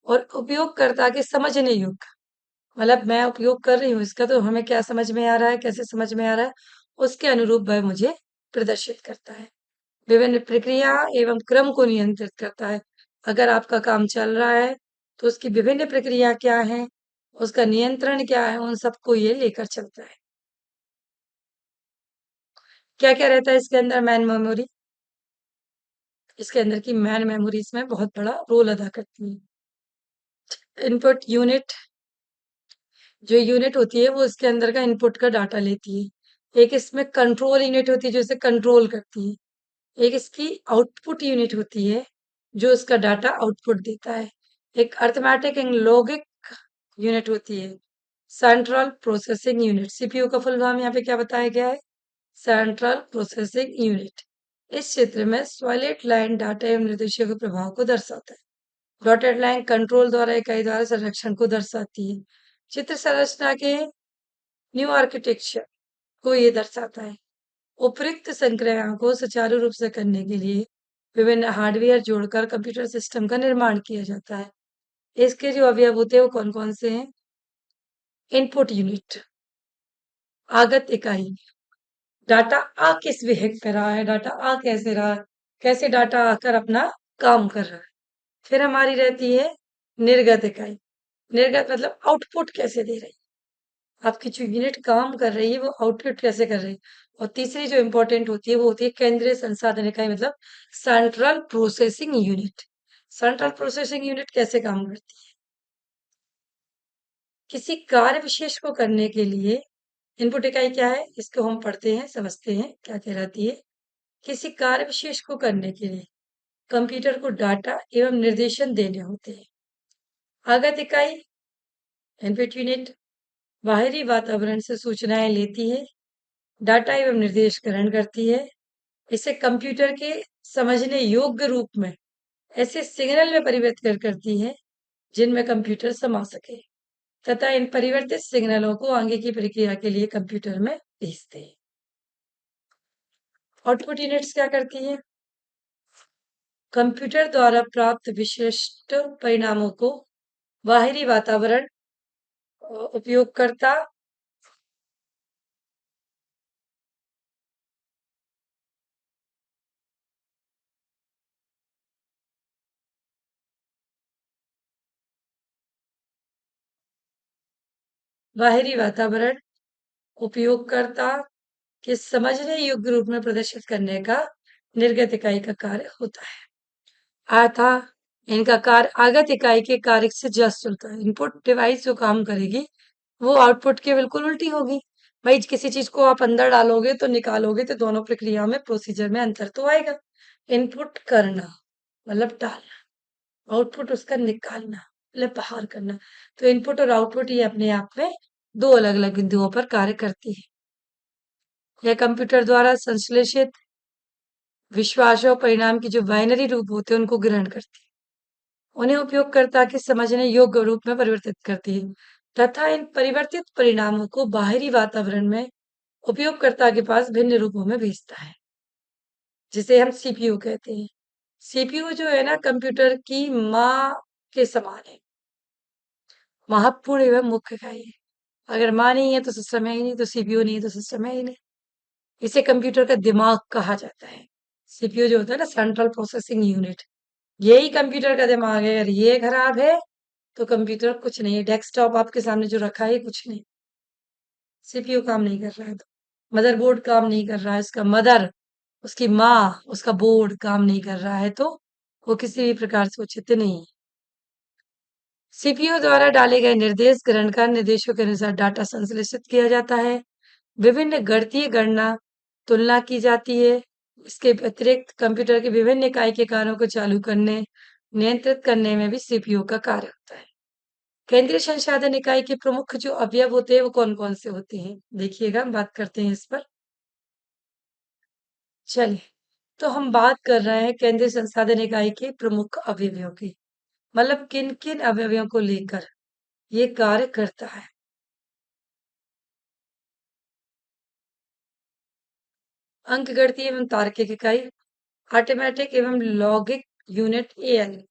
Speaker 1: और उपयोगकर्ता के समझने योग्य, मतलब मैं उपयोग कर रही हूँ इसका तो हमें क्या समझ में आ रहा है, कैसे समझ में आ रहा है, उसके अनुरूप वह मुझे प्रदर्शित करता है। विभिन्न प्रक्रिया एवं क्रम को नियंत्रित करता है। अगर आपका काम चल रहा है तो उसकी विभिन्न प्रक्रिया क्या है, उसका नियंत्रण क्या है, उन सबको ये लेकर चलता है। क्या क्या रहता है इसके अंदर, मैन मेमोरी, इसके अंदर की मैन मेमोरी इसमें बहुत बड़ा रोल अदा करती है। इनपुट यूनिट, जो यूनिट होती है वो इसके अंदर का इनपुट का डाटा लेती है। एक इसमें कंट्रोल यूनिट होती है जो इसे कंट्रोल करती है। एक इसकी आउटपुट यूनिट होती है जो इसका डाटा आउटपुट देता है। एक अर्थमेटिक एंड लॉजिक यूनिट होती है, सेंट्रल प्रोसेसिंग यूनिट। सीपीयू का फुल फॉर्म यहाँ पे क्या बताया गया है, सेंट्रल प्रोसेसिंग यूनिट। इस क्षेत्र में सॉलिड लाइन डाटा एवं निर्देशों के प्रभाव को दर्शाता है। डॉटेड लाइन कंट्रोल द्वारा इकाई द्वारा संरक्षण को दर्शाती है। चित्र संरचना के न्यू आर्किटेक्चर को ये दर्शाता है। उपयुक्त संक्रियाओं को सुचारू रूप से करने के लिए विभिन्न हार्डवेयर जोड़कर कंप्यूटर सिस्टम का निर्माण किया जाता है। इसके जो अवयव होते हैं वो कौन कौन से हैं, इनपुट यूनिट, आगत इकाई, डाटा आ किस वेग पे रहा है, डाटा आ कैसे रहा है, कैसे डाटा आकर अपना काम कर रहा है। फिर हमारी रहती है निर्गत इकाई, निर्गत मतलब आउटपुट कैसे दे रही है, आपकी जो यूनिट काम कर रही है वो आउटपुट कैसे कर रही है। और तीसरी जो इंपॉर्टेंट होती है वो होती है केंद्रीय संसाधन इकाई, मतलब central processing unit. Central processing unit कैसे काम करती है, किसी कार्य विशेष को करने के लिए इनपुट इकाई क्या है, इसको हम पढ़ते हैं, समझते हैं क्या कहलाती है। किसी कार्य विशेष को करने के लिए कंप्यूटर को डाटा एवं निर्देशन देने होते हैं। आगत इकाई, इनपुट यूनिट, बाहरी वातावरण से सूचनाएं लेती है, डाटा एवं निर्देश ग्रहण करती है, इसे कंप्यूटर के समझने योग्य रूप में ऐसे सिग्नल में परिवर्तित करती है जिनमें कंप्यूटर समा सके, तथा इन परिवर्तित सिग्नलों को आगे की प्रक्रिया के लिए कंप्यूटर में भेजते हैं। आउटपुट यूनिट्स क्या करती है? कंप्यूटर द्वारा प्राप्त विशिष्ट परिणामों को बाहरी वातावरण, उपयोगकर्ता बाहरी वातावरण उपयोगकर्ता के समझने योग्य रूप में प्रदर्शित करने का निर्गत इकाई का कार्य होता है। अतः इनका कार्य आगत इकाई के कार्य से जस्ट चलता है। इनपुट डिवाइस जो काम करेगी वो आउटपुट के बिल्कुल उल्टी होगी। भाई किसी चीज को आप अंदर डालोगे तो निकालोगे तो दोनों प्रक्रिया में प्रोसीजर में अंतर तो आएगा। इनपुट करना मतलब डालना, आउटपुट उसका निकालना मतलब बाहर करना। तो इनपुट और आउटपुट ये अपने आप में दो अलग अलग बिंदुओं पर कार्य करती है। यह कंप्यूटर द्वारा संश्लेषित विश्वास और परिणाम की जो बाइनरी रूप होते हैं उनको ग्रहण करती है, उन्हें उपयोगकर्ता के समझने योग्य रूप में परिवर्तित करती है तथा इन परिवर्तित परिणामों को बाहरी वातावरण में उपयोगकर्ता के पास भिन्न रूपों में भेजता है, जिसे हम सीपीयू कहते हैं। सीपीयू जो है ना कंप्यूटर की माँ के समान है, महत्वपूर्ण एवं मुख्य इकाई है। अगर माँ नहीं है तो सिस्टम है ही नहीं, तो सीपीयू नहीं है तो सिस्टम है ही नहीं। इसे कंप्यूटर का दिमाग कहा जाता है। सीपीयू जो होता है ना, सेंट्रल प्रोसेसिंग यूनिट, यही कंप्यूटर का दिमाग है। अगर ये खराब है तो कंप्यूटर कुछ नहीं है। डेस्कटॉप आपके सामने जो रखा है कुछ नहीं, सीपीयू काम नहीं कर रहा है तो मदरबोर्ड काम नहीं कर रहा है, उसका मदर, उसकी माँ, उसका बोर्ड काम नहीं कर रहा है तो वो किसी भी प्रकार से उचित नहीं है। सीपीयू द्वारा डाले गए निर्देश ग्रहण कर निर्देशों के अनुसार डाटा संश्लेषित किया जाता है। विभिन्न गणितीय गणना तुलना की जाती है। इसके अतिरिक्त कंप्यूटर के विभिन्न इकाई के कार्यों को चालू करने, नियंत्रित करने में भी सीपीयू का कार्य होता है। केंद्रीय संसाधन इकाई के प्रमुख जो अवयव होते हैं वो कौन-कौन से होते हैं? देखिएगा, हम बात करते हैं इस पर। चलिए, तो हम बात कर रहे हैं केंद्रीय संसाधन इकाई के प्रमुख अवयवों की, मतलब किन-किन अवयवों को लेकर ये कार्य करता है। अंकगणितीय एवं तार्किक इकाई, अरिथमेटिक एवं लॉजिक यूनिट एएल,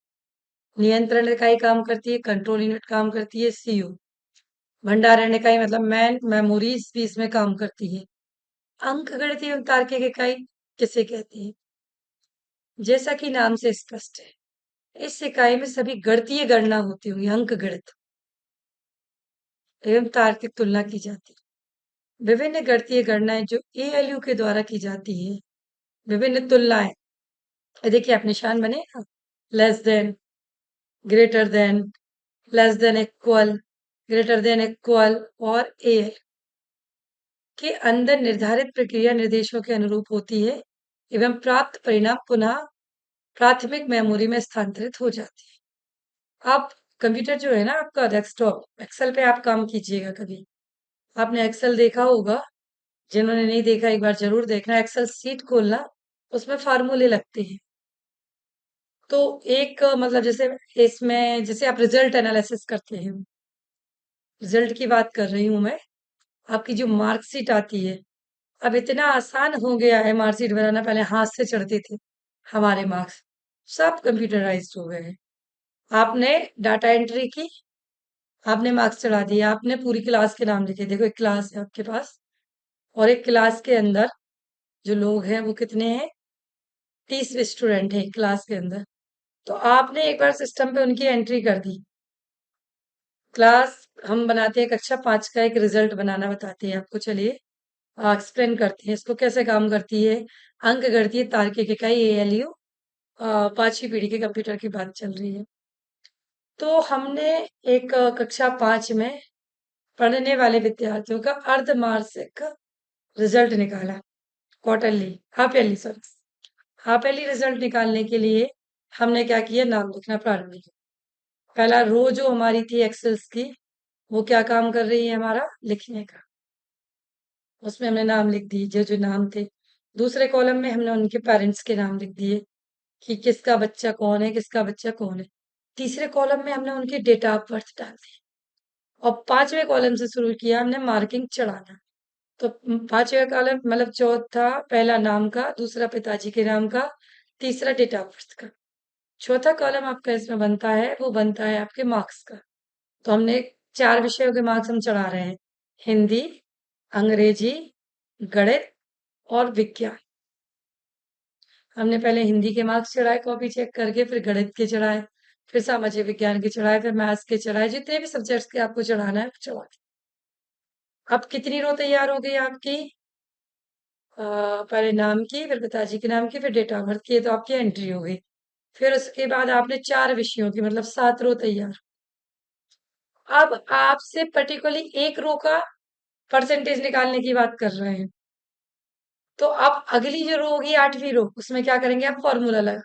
Speaker 1: नियंत्रण इकाई काम करती है, कंट्रोल यूनिट काम करती है सीयू, भंडारण इकाई मतलब मैन मेमोरीज भी इसमें काम करती है। अंकगणितीय एवं तार्किक इकाई किसे कहते हैं? जैसा कि नाम से स्पष्ट है, इस इकाई में सभी गणितीय गणना होती हुई अंक गणित एवं तार्किक तुलना की जाती है। विभिन्न गणितीय गणनाएं जो एएलयू के द्वारा की जाती है, विभिन्न तुलनाएं, ये देखिए आप निशान बने ना, less than, greater than, less than equal, greater than equal और एएल के अंदर निर्धारित प्रक्रिया निर्देशों के अनुरूप होती है एवं प्राप्त परिणाम पुनः प्राथमिक मेमोरी में स्थानांतरित हो जाती है। आप कंप्यूटर जो है ना आपका डेस्कटॉप, एक्सेल पे आप काम कीजिएगा कभी। आपने एक्सेल देखा होगा, जिन्होंने नहीं देखा एक बार जरूर देखना। एक्सेल सीट खोलना, उसमें फार्मूले लगते हैं। तो एक मतलब जैसे इसमें जैसे आप रिजल्ट एनालिसिस करते हैं, रिजल्ट की बात कर रही हूं मैं। आपकी जो मार्कशीट आती है, अब इतना आसान हो गया है मार्कशीट बनाना, पहले हाथ से चढ़ते थे हमारे मार्क्स, सब कंप्यूटराइज्ड हो गए हैं। आपने डाटा एंट्री की, आपने मार्क्स चढ़ा दिए, आपने पूरी क्लास के नाम लिखे। देखो एक क्लास है आपके पास और एक क्लास के अंदर जो लोग हैं वो कितने हैं? 30 स्टूडेंट हैं क्लास के अंदर। तो आपने एक बार सिस्टम पे उनकी एंट्री कर दी। क्लास हम बनाते हैं कक्षा 5 का एक रिजल्ट बनाना बताते हैं आपको। चलिए एक्सप्लेन करते हैं इसको कैसे काम करती है। अंक गणितीय तार्किक इकाई एएलयू, 5वीं पीढ़ी के कंप्यूटर की बात चल रही है। तो हमने एक कक्षा 5 में पढ़ने वाले विद्यार्थियों का अर्धमासिक रिजल्ट निकाला, quarterly, half yearly sorry, half yearly result निकालने के लिए हमने क्या किया, नाम लिखना प्रारंभ किया। पहला रो जो हमारी थी एक्सेल्स की, वो क्या काम कर रही है हमारा, लिखने का। उसमें हमने नाम लिख दिए जो जो नाम थे। दूसरे कॉलम में हमने उनके पेरेंट्स के नाम लिख दिए कि किसका बच्चा कौन है, किसका बच्चा कौन है। तीसरे कॉलम में हमने उनकी डेट ऑफ बर्थ डाल दी और पांचवें कॉलम से शुरू किया हमने मार्किंग चढ़ाना। तो पांचवें कॉलम मतलब चौथा पहला नाम का, दूसरा पिताजी के नाम का, तीसरा डेट ऑफ बर्थ का। चौथा कॉलम आपका इसमें बनता है, वो बनता है आपके मार्क्स का। तो हमने 4 विषयों के मार्क्स हम चढ़ा रहे हैं, हिंदी, अंग्रेजी, गणित और विज्ञान। हमने पहले हिंदी के मार्क्स चढ़ाए कॉपी चेक करके, फिर गणित के चढ़ाए, फिर सामाजिक विज्ञान के चढ़ाए, फिर मैथ्स के चढ़ाए, जितने भी सब्जेक्ट्स के आपको चढ़ाना है चढ़ा दिए। अब कितनी रो तैयार हो गई आपकी? पहले नाम की, फिर पिताजी के नाम की, फिर डेट ऑफ बर्थ की, तो आपकी एंट्री हो गई। फिर उसके बाद आपने 4 विषयों की मतलब 7 रो तैयार। अब आपसे पर्टिकुलरली एक रो का परसेंटेज निकालने की बात कर रहे हैं। तो अब अगली जो रो होगी 8वीं रो, उसमें क्या करेंगे आप? फॉर्मूला लगा,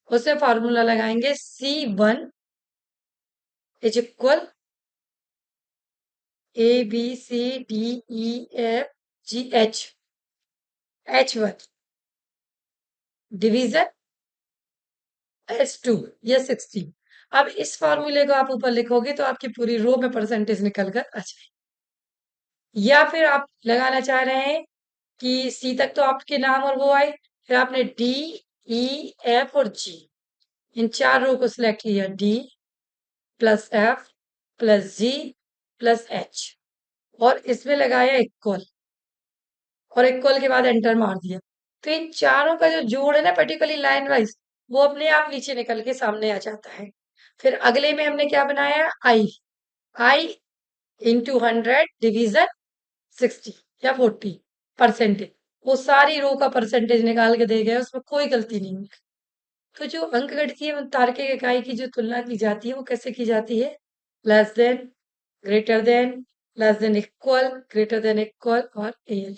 Speaker 1: उसमें फॉर्मूला लगाएंगे C1 is equal ABCDEFGH, H1 division S2 या 16। अब इस फॉर्मूले को आप ऊपर लिखोगे तो आपकी पूरी रो में परसेंटेज निकल कर आ जाए। या फिर आप लगाना चाह रहे हैं कि सी तक तो आपके नाम और वो आए, फिर आपने डी, ई, एफ और जी, इन 4 रो को सिलेक्ट किया, डी प्लस एफ प्लस जी प्लस एच, और इसमें लगाया इक्वल, और इक्वल के बाद एंटर मार दिया। तो इन चारों का जो जोड़ है ना पर्टिकुलरली लाइन वाइज, वो अपने आप नीचे निकल के सामने आ जाता है। फिर अगले में हमने क्या बनाया? आई, आई इंटू 100 डिवीजन 60 या 40 परसेंटेज, वो सारी रो का परसेंटेज निकाल के दे गए, उसमें कोई गलती नहीं है। तो जो अंक गणितीय और तार्किक इकाई की जो तुलना की जाती है वो कैसे की जाती है? Less than, greater than, less than equal, greater than equal और एल,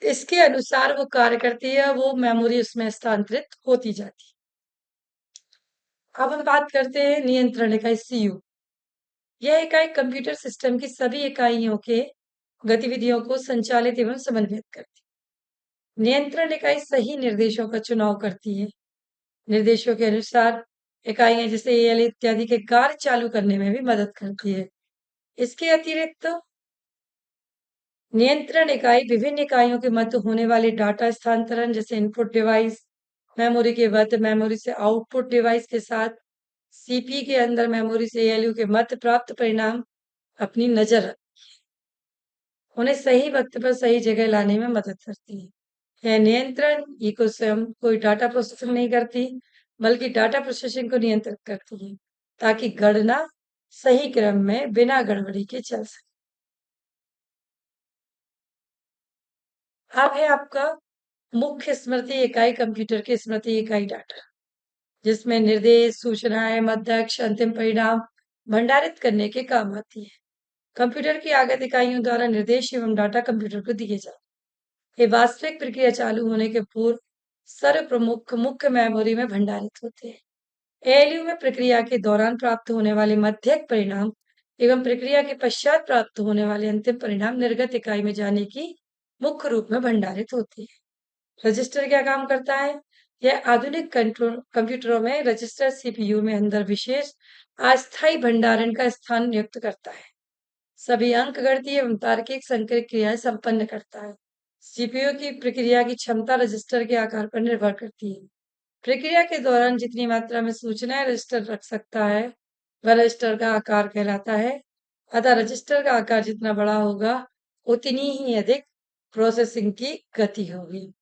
Speaker 1: इसके अनुसार वो कार्य करती है, वो मेमोरी उसमें स्थानांतरित होती जाती है। अब हम बात करते हैं नियंत्रण इकाई सीयू। यह इकाई कंप्यूटर सिस्टम की सभी इकाइयों के गतिविधियों को संचालित एवं समन्वित करती है। नियंत्रण इकाई सही निर्देशों का चुनाव करती है। निर्देशों के अनुसार इकाइयां जैसे एएल इत्यादि के कार्य चालू करने में भी मदद करती है। इसके अतिरिक्त नियंत्रण इकाई विभिन्न इकाइयों के मध्य होने वाले डाटा स्थानांतरण जैसे इनपुट डिवाइस, मेमोरी के मध्य मेमोरी से आउटपुट डिवाइस के साथ सीपी के अंदर मेमोरी से एएलयू के मध्य प्राप्त परिणाम अपनी नजर रखती है। उन्हें सही वक्त पर सही जगह लाने में मदद करती है। यह नियंत्रण ये को स्वयं कोई डाटा प्रोसेसिंग नहीं करती, बल्कि डाटा प्रोसेसिंग को नियंत्रित करती है ताकि गणना सही क्रम में बिना गड़बड़ी के चल सके। अब है आपका मुख्य स्मृति इकाई कंप्यूटर की स्मृति इकाई डाटा, जिसमें निर्देश, सूचनाएं, मध्यक्ष, अंतिम परिणाम भंडारित करने के काम आती है। कंप्यूटर की आगत इकाइयों द्वारा निर्देश एवं डाटा कंप्यूटर को दिए जाते हैं। ये वास्तविक प्रक्रिया चालू होने के पूर्व सर्वप्रमुख मुख्य मेमोरी में भंडारित होते हैं। एएलयू में प्रक्रिया के दौरान प्राप्त होने वाले मध्यक परिणाम एवं प्रक्रिया के पश्चात प्राप्त होने वाले अंतिम परिणाम निर्गत इकाई में जाने की मुख्य रूप में भंडारित होती है। रजिस्टर क्या काम करता है? यह आधुनिक कंट्रोल कंप्यूटरों में रजिस्टर सीपीयू में अंदर विशेष अस्थायी भंडारण का स्थान नियुक्त करता है। सभी अंक गणितीय एवं तार्किक संक्रिय क्रियाएं संपन्न करता है। सीपीयू की प्रक्रिया की क्षमता रजिस्टर के आकार पर निर्भर करती है। प्रक्रिया के दौरान जितनी मात्रा में सूचनाएं रजिस्टर रख सकता है वह रजिस्टर का आकार कहलाता है। अतः रजिस्टर का आकार जितना बड़ा होगा उतनी ही अधिक प्रोसेसिंग की गति होगी।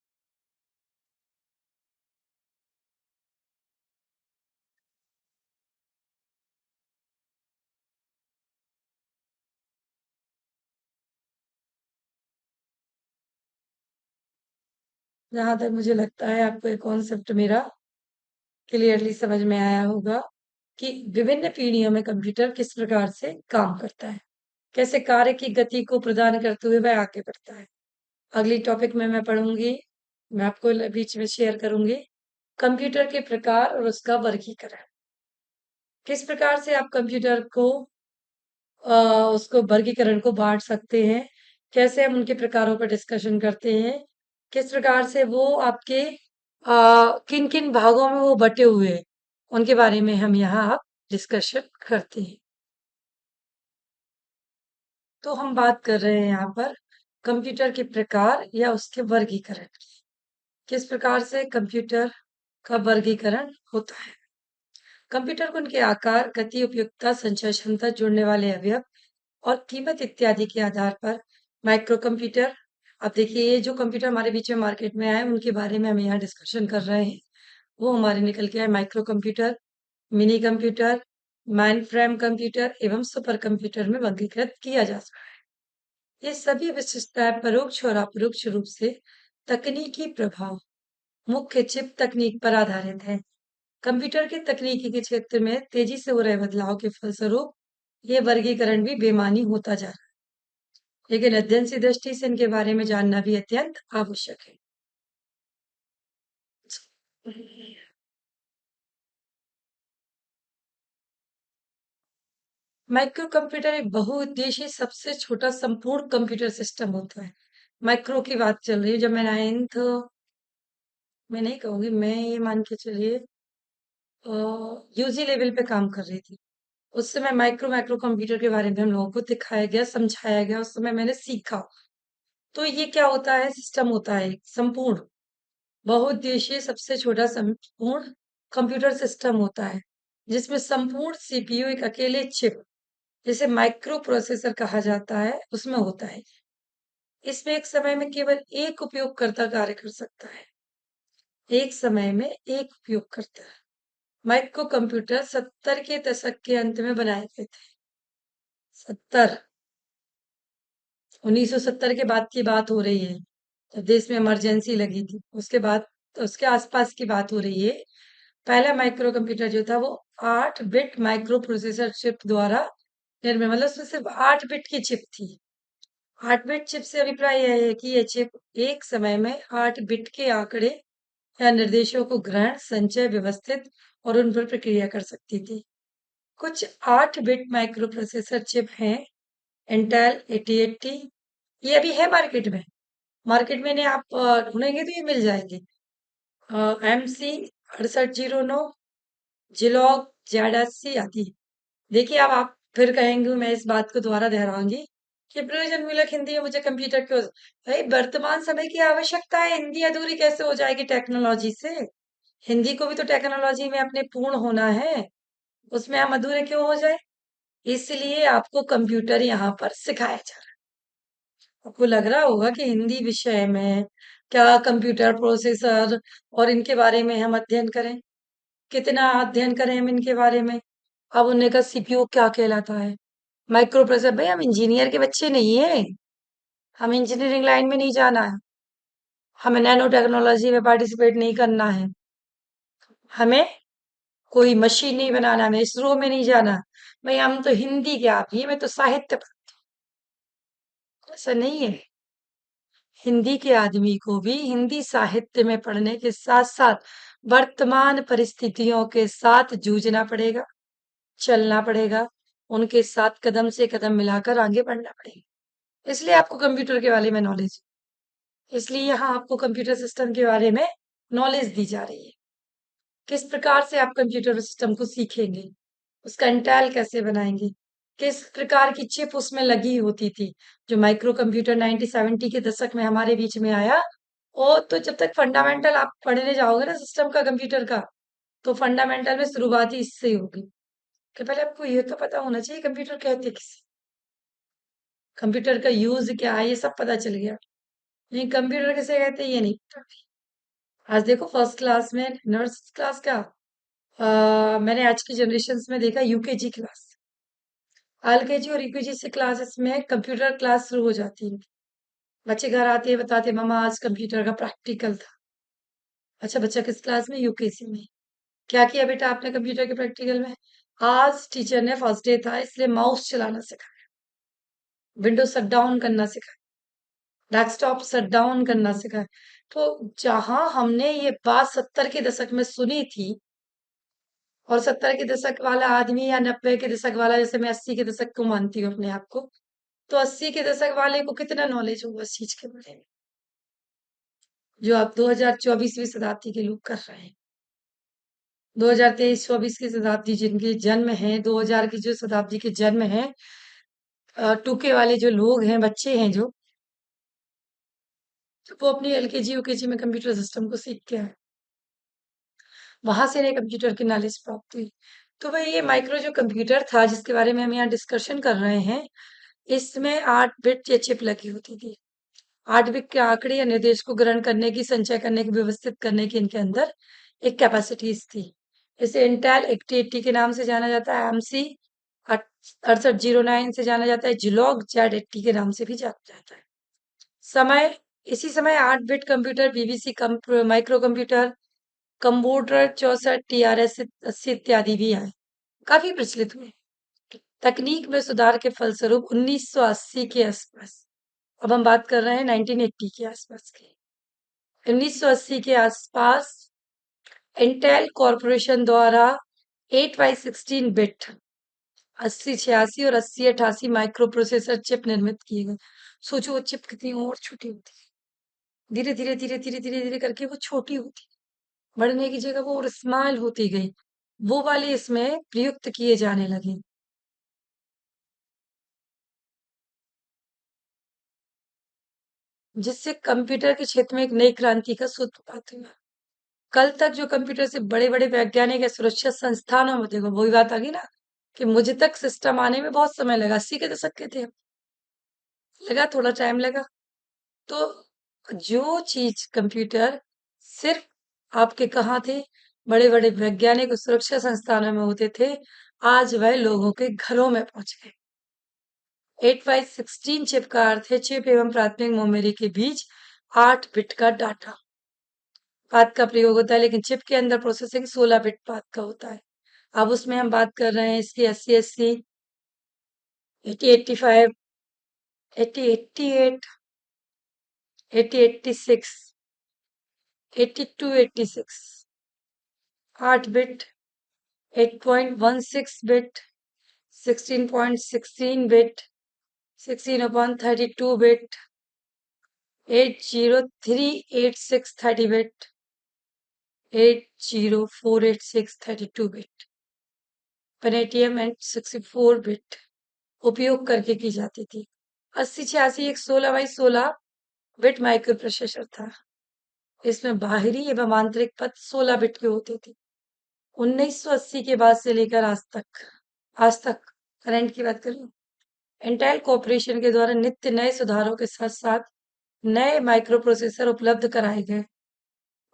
Speaker 1: जहां तक मुझे लगता है आपको ये कॉन्सेप्ट मेरा क्लियरली समझ में आया होगा कि विभिन्न पीढ़ियों में कंप्यूटर किस प्रकार से काम करता है, कैसे कार्य की गति को प्रदान करते हुए वह आगे बढ़ता है। अगली टॉपिक में मैं पढ़ूंगी, मैं आपको बीच में शेयर करूंगी कंप्यूटर के प्रकार और उसका वर्गीकरण। किस प्रकार से आप कंप्यूटर को उसको वर्गीकरण को बांट सकते हैं, कैसे हम उनके प्रकारों पर डिस्कशन करते हैं, किस प्रकार से वो आपके किन किन भागों में वो बटे हुए हैं, उनके बारे में हम यहाँ आप डिस्कशन करते हैं। तो हम बात कर रहे हैं यहाँ पर कंप्यूटर के प्रकार या उसके वर्गीकरण की। किस प्रकार से कंप्यूटर का वर्गीकरण होता है। कंप्यूटर को उनके आकार, गति, उपयुक्तता, संचय क्षमता, जुड़ने वाले अवयव और कीमत इत्यादि के आधार पर माइक्रो कंप्यूटर। अब देखिए ये जो कंप्यूटर हमारे बीच में मार्केट में आए उनके बारे में हम यहाँ डिस्कशन कर रहे हैं। वो हमारे निकल के आए micro computer, mini computer, mind frame computer एवं सुपर कंप्यूटर में वर्गीकृत किया जा सकता है। ये सभी विशिष्टताएं परोक्ष और अपरोक्ष रूप से तकनीकी प्रभाव, मुख्य चिप तकनीक पर आधारित है। कंप्यूटर के तकनीकी के क्षेत्र में तेजी से हो रहे बदलाव के फलस्वरूप ये वर्गीकरण भी बेमानी होता जा रहा है, लेकिन अध्ययन की दृष्टि से इनके बारे में जानना भी अत्यंत आवश्यक है। माइक्रो कंप्यूटर एक बहुउद्देशीय सबसे छोटा संपूर्ण कंप्यूटर सिस्टम होता है। माइक्रो की बात चल रही है। जब मैं नाइन्थ में नहीं कहूंगी, मैं ये मान के चलिए यूजी लेवल पे काम कर रही थी। उस समय माइक्रो माइक्रो कंप्यूटर के बारे में हम लोगों को दिखाया गया, समझाया गया। उस समय मैंने सीखा। तो ये क्या होता है, सिस्टम होता है एक संपूर्ण बहुउद्देशीय सबसे छोटा संपूर्ण कंप्यूटर सिस्टम होता है, जिसमें संपूर्ण सीपीयू एक अकेले चिप, जिसे माइक्रो प्रोसेसर कहा जाता है, उसमें होता है। इसमें एक समय में केवल एक उपयोगकर्ता कार्य कर सकता है। एक समय में एक उपयोगकर्ता। माइक्रो कंप्यूटर 70 के दशक के अंत में बनाए गए थे। 70, 1970 के बाद की बात हो रही है, जब देश में इमरजेंसी लगी थी। उसके बाद उसके आसपास की बात हो रही है। पहला माइक्रो कंप्यूटर जो था वो 8 बिट माइक्रो प्रोसेसर चिप द्वारा निर्मित, मतलब उसमें सिर्फ 8 बिट की चिप थी। 8 बिट चिप से अभिप्राय यह है कि यह चिप एक समय में 8 बिट के आंकड़े या निर्देशों को ग्रहण, संचय, व्यवस्थित और उन पर प्रक्रिया कर सकती थी। कुछ 8 बिट माइक्रो प्रोसेसर चिप हैं। इंटेल 8080, ये अभी है मार्केट में। मार्केट में इन्हें आप ढूंढेंगे तो ये मिल जाएंगे। MC 6809, जिलॉग, जेड80 आदि। देखिए अब आप फिर कहेंगे, मैं इस बात को दोबारा दोहराऊंगी कि प्रयोजनमूलक हिंदी में मुझे कंप्यूटर क्यों। भाई वर्तमान समय की आवश्यकता है, हिंदी अधूरी कैसे हो जाएगी टेक्नोलॉजी से। हिंदी को भी तो टेक्नोलॉजी में अपने पूर्ण होना है, उसमें हम अधूरे क्यों हो जाए। इसलिए आपको कंप्यूटर यहाँ पर सिखाया जा रहा है। आपको लग रहा होगा कि हिंदी विषय में क्या कंप्यूटर प्रोसेसर और इनके बारे में हम अध्ययन करें, कितना अध्ययन करें हम इनके बारे में। अब उन्होंने कहा सीपीयू क्या कहलाता है, माइक्रो प्रोसेसर। भाई हम इंजीनियर के बच्चे नहीं है, हम इंजीनियरिंग लाइन में नहीं जाना है, हमें नैनो टेक्नोलॉजी में पार्टिसिपेट नहीं करना है, हमें कोई मशीन नहीं बनाना, हमें इसरो में नहीं जाना। भाई हम तो हिंदी के आप ही, मैं तो साहित्य ऐसा नहीं है। हिंदी के आदमी को भी हिंदी साहित्य में पढ़ने के साथ साथ वर्तमान परिस्थितियों के साथ जूझना पड़ेगा, चलना पड़ेगा, उनके साथ कदम से कदम मिलाकर आगे बढ़ना पड़ेगा। इसलिए आपको कंप्यूटर के बारे में नॉलेज, इसलिए यहाँ आपको कंप्यूटर सिस्टम के बारे में नॉलेज दी जा रही है। किस प्रकार से आप कंप्यूटर सिस्टम को सीखेंगे, उसका इंटेल कैसे बनाएंगे, किस प्रकार की चिप उसमें लगी होती थी। जो माइक्रो कंप्यूटर 1970 के दशक में हमारे बीच में आया, वो तो जब तक फंडामेंटल आप पढ़ने जाओगे ना सिस्टम का, कंप्यूटर का, तो फंडामेंटल में शुरुआत ही इससे ही होगी कि पहले आपको ये तो पता होना चाहिए कंप्यूटर कहते किसे, कंप्यूटर का यूज क्या है, ये सब पता चल गया। नहीं कंप्यूटर किसे कहते हैं ये नहीं पता। आज देखो फर्स्ट क्लास में, नर्स क्लास का, मैंने आज की जनरेशन में देखा यूकेजी क्लास, एलकेजी और यूकेजी से क्लासेस में कंप्यूटर क्लास शुरू हो जाती है। बच्चे घर आते हैं, बताते मामा आज कंप्यूटर का प्रैक्टिकल था। अच्छा बच्चा किस क्लास में, यूकेजी में। क्या किया बेटा आपने कंप्यूटर के प्रैक्टिकल में। आज टीचर ने फर्स्ट डे था इसलिए माउस चलाना सिखाया, विंडो शट डाउन करना सिखाया, डेस्कटॉप शट डाउन करना सिखाया। तो जहां हमने ये बात 70 के दशक में सुनी थी, और 70 के दशक वाला आदमी या 90 के दशक वाला, जैसे मैं 80 के दशक को मानती हूँ अपने आप को, तो 80 के दशक वाले को कितना नॉलेज होगा इस चीज के बारे में, जो आप 2024वीं शताब्दी के लोग कर रहे हैं। 2023-24 की शताब्दी जिनके जन्म है, 2000 की जो शताब्दी के जन्म है, 2K वाले जो लोग हैं, बच्चे हैं जो, तो वो अपनी एलकेजी यूकेजी में कंप्यूटर सिस्टम को सीख के आए, वहां से इन्हें कंप्यूटर की नॉलेज प्राप्त हुई। तो भाई ये माइक्रो जो कंप्यूटर था जिसके बारे में हम यहाँ डिस्कशन कर रहे हैं, इसमें 8 बिट या चिप लगी होती थी। 8 बिट के आंकड़े या निर्देश को ग्रहण करने की, संचय करने की, व्यवस्थित करने की इनके अंदर एक कैपेसिटीज थी। इसे इंटेल 8080 के नाम से जाना जाता है, एमसी 6809 से जाना जाता है, जिलॉग Z80 के नाम से भी जाना जाता है। समय इसी समय 8 bit computer, BBC micro computer, computer 64, TRS 80 इत्यादि भी आए, काफी प्रचलित हुए। तकनीक में सुधार के फलस्वरूप 1980 के आसपास, अब हम बात कर रहे हैं 1980 के आसपास की, 1980 के आसपास इंटेल कॉरपोरेशन द्वारा 8x16 बिट 8086 और 8088 माइक्रो प्रोसेसर चिप निर्मित किए गए। सोचो वो चिप कितनी और छोटी होती है, धीरे धीरे धीरे धीरे धीरे धीरे करके वो छोटी होती, बढ़ने की जगह वो और स्मॉल होती गई, वो वाले इसमें प्रयुक्त किए जाने लगे, जिससे कंप्यूटर के क्षेत्र में एक नई क्रांति का सूत्रपात हुआ। कल तक जो कंप्यूटर से बड़े बड़े वैज्ञानिक या सुरक्षा संस्थानों में, देखो वही बात आ गई ना कि मुझे तक सिस्टम आने में बहुत समय लगा, 80 के दशक के थे, लगा थोड़ा टाइम लगा। तो जो चीज कंप्यूटर सिर्फ आपके कहाँ थे, बड़े बड़े वैज्ञानिक और सुरक्षा संस्थानों में होते थे, आज वह लोगों के घरों में पहुंच गए। 8x16 चिप का अर्थ है चिप एवं प्राथमिक मेमोरी के बीच 8 बिट का डाटा पाथ का प्रयोग होता है, लेकिन चिप के अंदर प्रोसेसिंग 16 बिट पाथ का होता है। अब उसमें हम बात कर रहे हैं इसकी 8080, 8085, 8088, 8086, 8286, 8 bit, 8.16 bit, 16.16 bit, 16/32 bit, 80386 80486 Pentium and 64 bit उपयोग करके की जाती थी। 8086 एक 16x16 बिट माइक्रो प्रोसेसर था। इसमें बाहरी एवं आंतरिक पथ 16 बिट के होते थे। 1980 के बाद से लेकर आज तक करंट की बात करें, इंटेल कॉर्पोरेशन के द्वारा नित्य नए सुधारों के साथ साथ नए माइक्रो प्रोसेसर उपलब्ध कराए गए।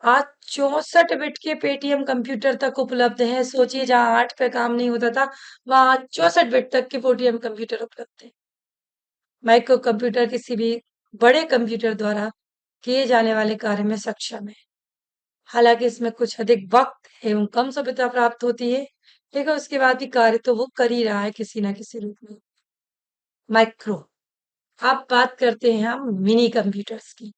Speaker 1: आज 64 बिट के पेटीएम कंप्यूटर तक उपलब्ध हैं। सोचिए जहां 8 पे काम नहीं होता था, वहां 64 बिट तक के पेटीएम कंप्यूटर उपलब्ध है। माइक्रो कंप्यूटर किसी भी बड़े कंप्यूटर द्वारा किए जाने वाले कार्य में सक्षम है। हालांकि इसमें कुछ अधिक वक्त एवं कम सुविधा प्राप्त होती है, लेकिन उसके बाद भी कार्य तो वो कर ही रहा है किसी ना किसी रूप में। माइक्रो, अब बात करते हैं हम मिनी कंप्यूटर्स की।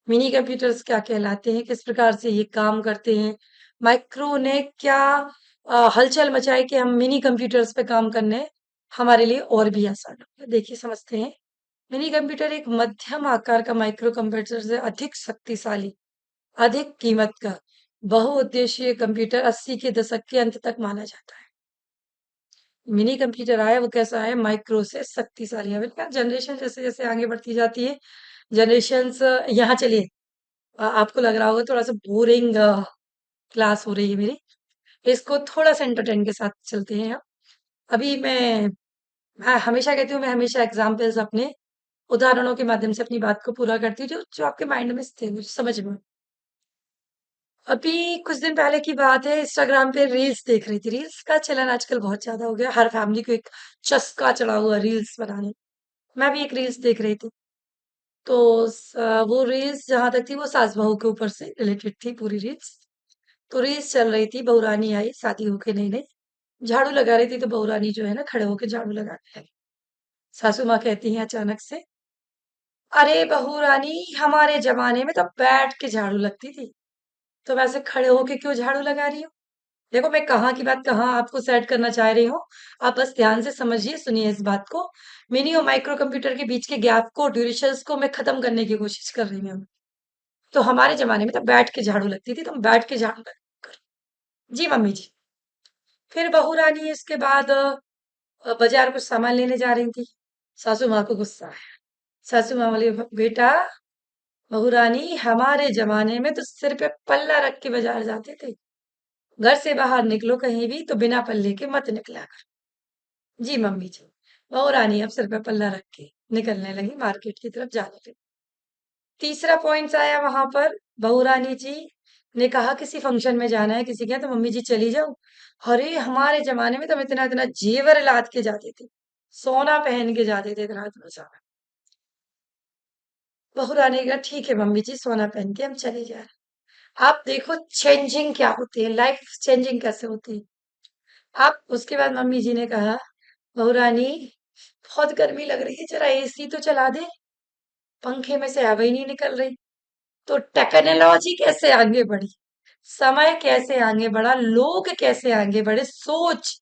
Speaker 1: मिनी कंप्यूटर्स क्या कहलाते हैं, किस प्रकार से ये काम करते हैं, माइक्रो ने क्या हलचल मचाई कि हम मिनी कंप्यूटर्स पे काम करने हमारे लिए और भी आसान हो गया। देखिए समझते हैं। मिनी कंप्यूटर एक मध्यम आकार का माइक्रो कंप्यूटर से अधिक शक्तिशाली, अधिक कीमत का बहुउद्देशीय कंप्यूटर 80 के दशक के अंत तक माना जाता है। मिनी कंप्यूटर आया वो कैसा है, माइक्रो से शक्तिशाली है। मैंने कहा जनरेशन जैसे जैसे आगे बढ़ती जाती है, जनरेशन यहाँ चलिए, आपको लग रहा होगा थोड़ा सा बोरिंग क्लास हो रही है मेरी, इसको थोड़ा सा एंटरटेन के साथ चलते हैं हम। अभी मैं हमेशा कहती हूँ, मैं हमेशा एग्जाम्पल्स अपने उदाहरणों के माध्यम से अपनी बात को पूरा करती हूँ, जो जो आपके माइंड में थे मुझे समझ में। अभी कुछ दिन पहले की बात है, इंस्टाग्राम पे रील्स देख रही थी। रील्स का चलन आजकल बहुत ज्यादा हो गया, हर फैमिली को एक चस्का चढ़ा हुआ रील्स बनाने। मैं भी एक रील्स देख रही थी, तो वो रील्स जहां तक थी वो सास बहू के ऊपर से रिलेटेड थी पूरी रील्स। तो रील्स चल रही थी, बहुरानी आई शादी होके नई नई, झाड़ू लगा रही थी, तो बहुरानी जो है ना खड़े होके झाड़ू लगाने लगी। सासू माँ कहती हैं अचानक से, अरे बहू रानी, हमारे जमाने में तो बैठ के झाड़ू लगती थी, तो वैसे खड़े होके क्यों झाड़ू लगा रही हो? देखो मैं कहाँ की बात कहाँ आपको सेट करना चाह रही हूँ। आप बस ध्यान से समझिए, सुनिए इस बात को। मिनी और माइक्रो कंप्यूटर के बीच के गैप को, ड्यूरेशंस को मैं खत्म करने की कोशिश कर रही हूँ। तो हमारे जमाने में तो बैठ के झाड़ू लगती थी, तो हम बैठ के झाड़ू लग जी मम्मी जी। फिर बहू रानी इसके बाद बाजार कुछ सामान लेने जा रही थी। सासू माँ को गुस्सा आया। सासू माँ बोली, बेटा, बहू रानी, हमारे जमाने में तो सिर पे पल्ला रख के बाजार जाते थे। घर से बाहर निकलो कहीं भी तो बिना पल्ले के मत निकला कर। जी मम्मी जी। बहू रानी अब सिर पे पल्ला रख के निकलने लगी, मार्केट की तरफ जाने लगी। तीसरा पॉइंट आया वहां पर। बहू रानी जी ने कहा किसी फंक्शन में जाना है किसी के यहाँ, तो मम्मी जी चली जाओ। अरे हमारे जमाने में तो हम इतना इतना जेवर लाद के जाते थे, सोना पहन के जाते थे इतना इतना सारा। बहू रानी का ठीक है मम्मी जी, सोना पहन के हम चले जा रहे हैं। आप देखो चेंजिंग क्या होती है, लाइफ चेंजिंग कैसे होती है। आप उसके बाद मम्मी जी ने कहा, बहू रानी, बहुत गर्मी लग रही है, जरा एसी तो चला दे, पंखे में से हवा ही नहीं निकल रही। तो टेक्नोलॉजी कैसे आगे बढ़ी, समय कैसे आगे बढ़ा, लोग कैसे आगे बढ़े, सोच,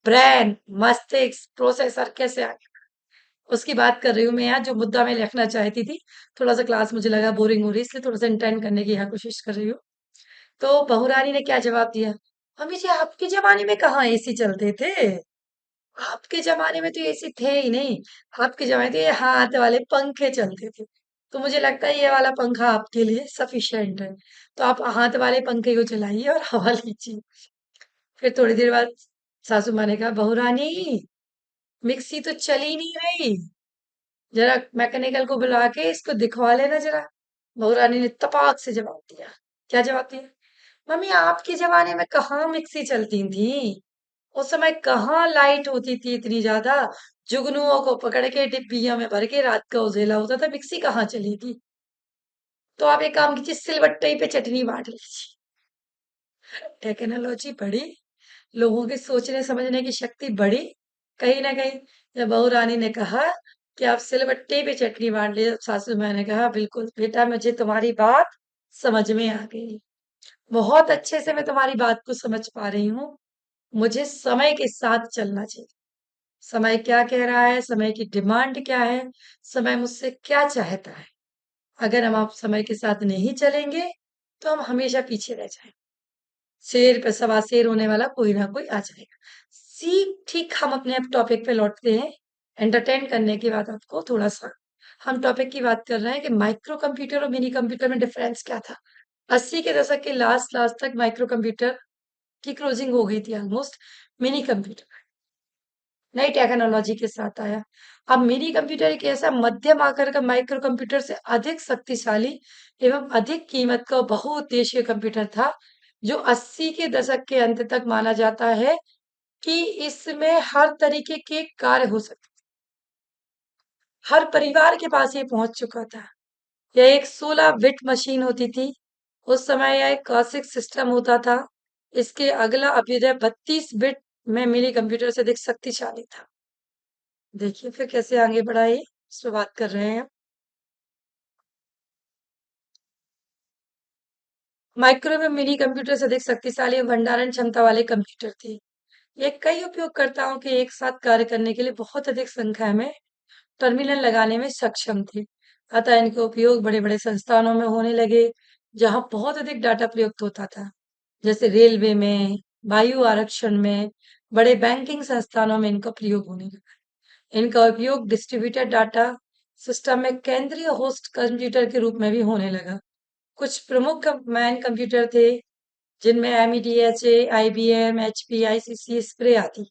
Speaker 1: ब्रेन, मस्तिष्क, प्रोसेसर कैसे आगे, उसकी बात कर रही हूँ मैं यहाँ। जो मुद्दा मैं लिखना चाहती थी, थोड़ा सा क्लास मुझे लगा बोरिंग हो रही है, इसलिए थोड़ा सा इंटेंड करने की यहाँ कोशिश कर रही हूँ। तो बहुरानी ने क्या जवाब दिया, मम्मी जी आपके जमाने में कहाँ एसी चलते थे, आपके जमाने में तो एसी थे ही नहीं, आपके जमाने तो ये हाथ वाले पंखे चलते थे। तो मुझे लगता है ये वाला पंखा आपके लिए सफिशिएंट है, तो आप हाथ वाले पंखे को चलाइए और हवा लीजिए। फिर थोड़ी देर बाद सासू माँ ने कहा, बहू रानी, मिक्सी तो चल ही नहीं रही, जरा मैकेनिकल को बुला के इसको दिखवा लेना जरा। बहू रानी ने तपाक से जवाब दिया। क्या जवाब दिया, मम्मी आपके जमाने में कहाँ मिक्सी चलती थी, उस समय कहाँ लाइट होती थी इतनी ज्यादा, जुगनुओं को पकड़ के डिब्बियों में भर के रात का उजेला होता था, मिक्सी कहाँ चली थी। तो आप एक काम कीजिए, सिलबट्टे पे चटनी बांट लीजिए। टेक्नोलॉजी बढ़ी, लोगों के सोचने समझने की शक्ति बढ़ी, कहीं ना कहीं। जब बहू रानी ने कहा कि आप सिलबट्टे पे चटनी बांट लीजिए, सासू माँ ने कहा, बिल्कुल बेटा, मुझे तुम्हारी बात समझ में आ गई, बहुत अच्छे से मैं तुम्हारी बात को समझ पा रही हूँ। मुझे समय के साथ चलना चाहिए, समय क्या कह रहा है, समय की डिमांड क्या है, समय मुझसे क्या चाहता है। अगर हम आप समय के साथ नहीं चलेंगे तो हम हमेशा पीछे रह जाएंगे, शेर पे सवा शेर होने वाला कोई ना कोई आ जाएगा। ठीक हम अपने टॉपिक पे लौटते हैं। एंटरटेन करने की बात आपको थोड़ा सा, हम टॉपिक की बात कर रहे हैं कि माइक्रो कंप्यूटर और मिनी कंप्यूटर में डिफरेंस क्या था। 80 के दशक के लास्ट लास्ट तक माइक्रो कंप्यूटर की क्लोजिंग हो गई थी ऑलमोस्ट। मिनी कंप्यूटर नई टेक्नोलॉजी के साथ आया। अब मिनी कंप्यूटर एक ऐसा मध्यम आकार का माइक्रो कंप्यूटर से अधिक शक्तिशाली एवं अधिक कीमत का बहुउद्देशीय कंप्यूटर था, जो 80 के दशक के अंत तक माना जाता है कि इसमें हर तरीके के कार्य हो सकते, हर परिवार के पास ये पहुंच चुका था। यह एक 16 बिट मशीन होती थी। उस समय यह एक क्लासिक सिस्टम होता था। इसके अगला अभ्युदय 32 बिट में मिनी कंप्यूटर से अधिक शक्तिशाली था। देखिए फिर कैसे आगे बढ़ा ये, इस पे बात कर रहे हैं। माइक्रो में मिनी कंप्यूटर से अधिक शक्तिशाली और भंडारण क्षमता वाले कंप्यूटर थे। ये कई उपयोगकर्ताओं के एक साथ कार्य करने के लिए बहुत अधिक संख्या में टर्मिनल लगाने में सक्षम थे। अतः इनके उपयोग बड़े बड़े संस्थानों में होने लगे, जहां बहुत अधिक डाटा प्रयुक्त होता था, जैसे रेलवे में, वायु आरक्षण में, बड़े बैंकिंग संस्थानों में इनका प्रयोग होने लगा। इनका उपयोग डिस्ट्रीब्यूटेड डाटा सिस्टम में केंद्रीय होस्ट कंप्यूटर के रूप में भी होने लगा। कुछ प्रमुख मैन कंप्यूटर थे, जिनमें एमईडीएचए, आईबीएम, एचपी, आईसीसी, स्प्रे आदि।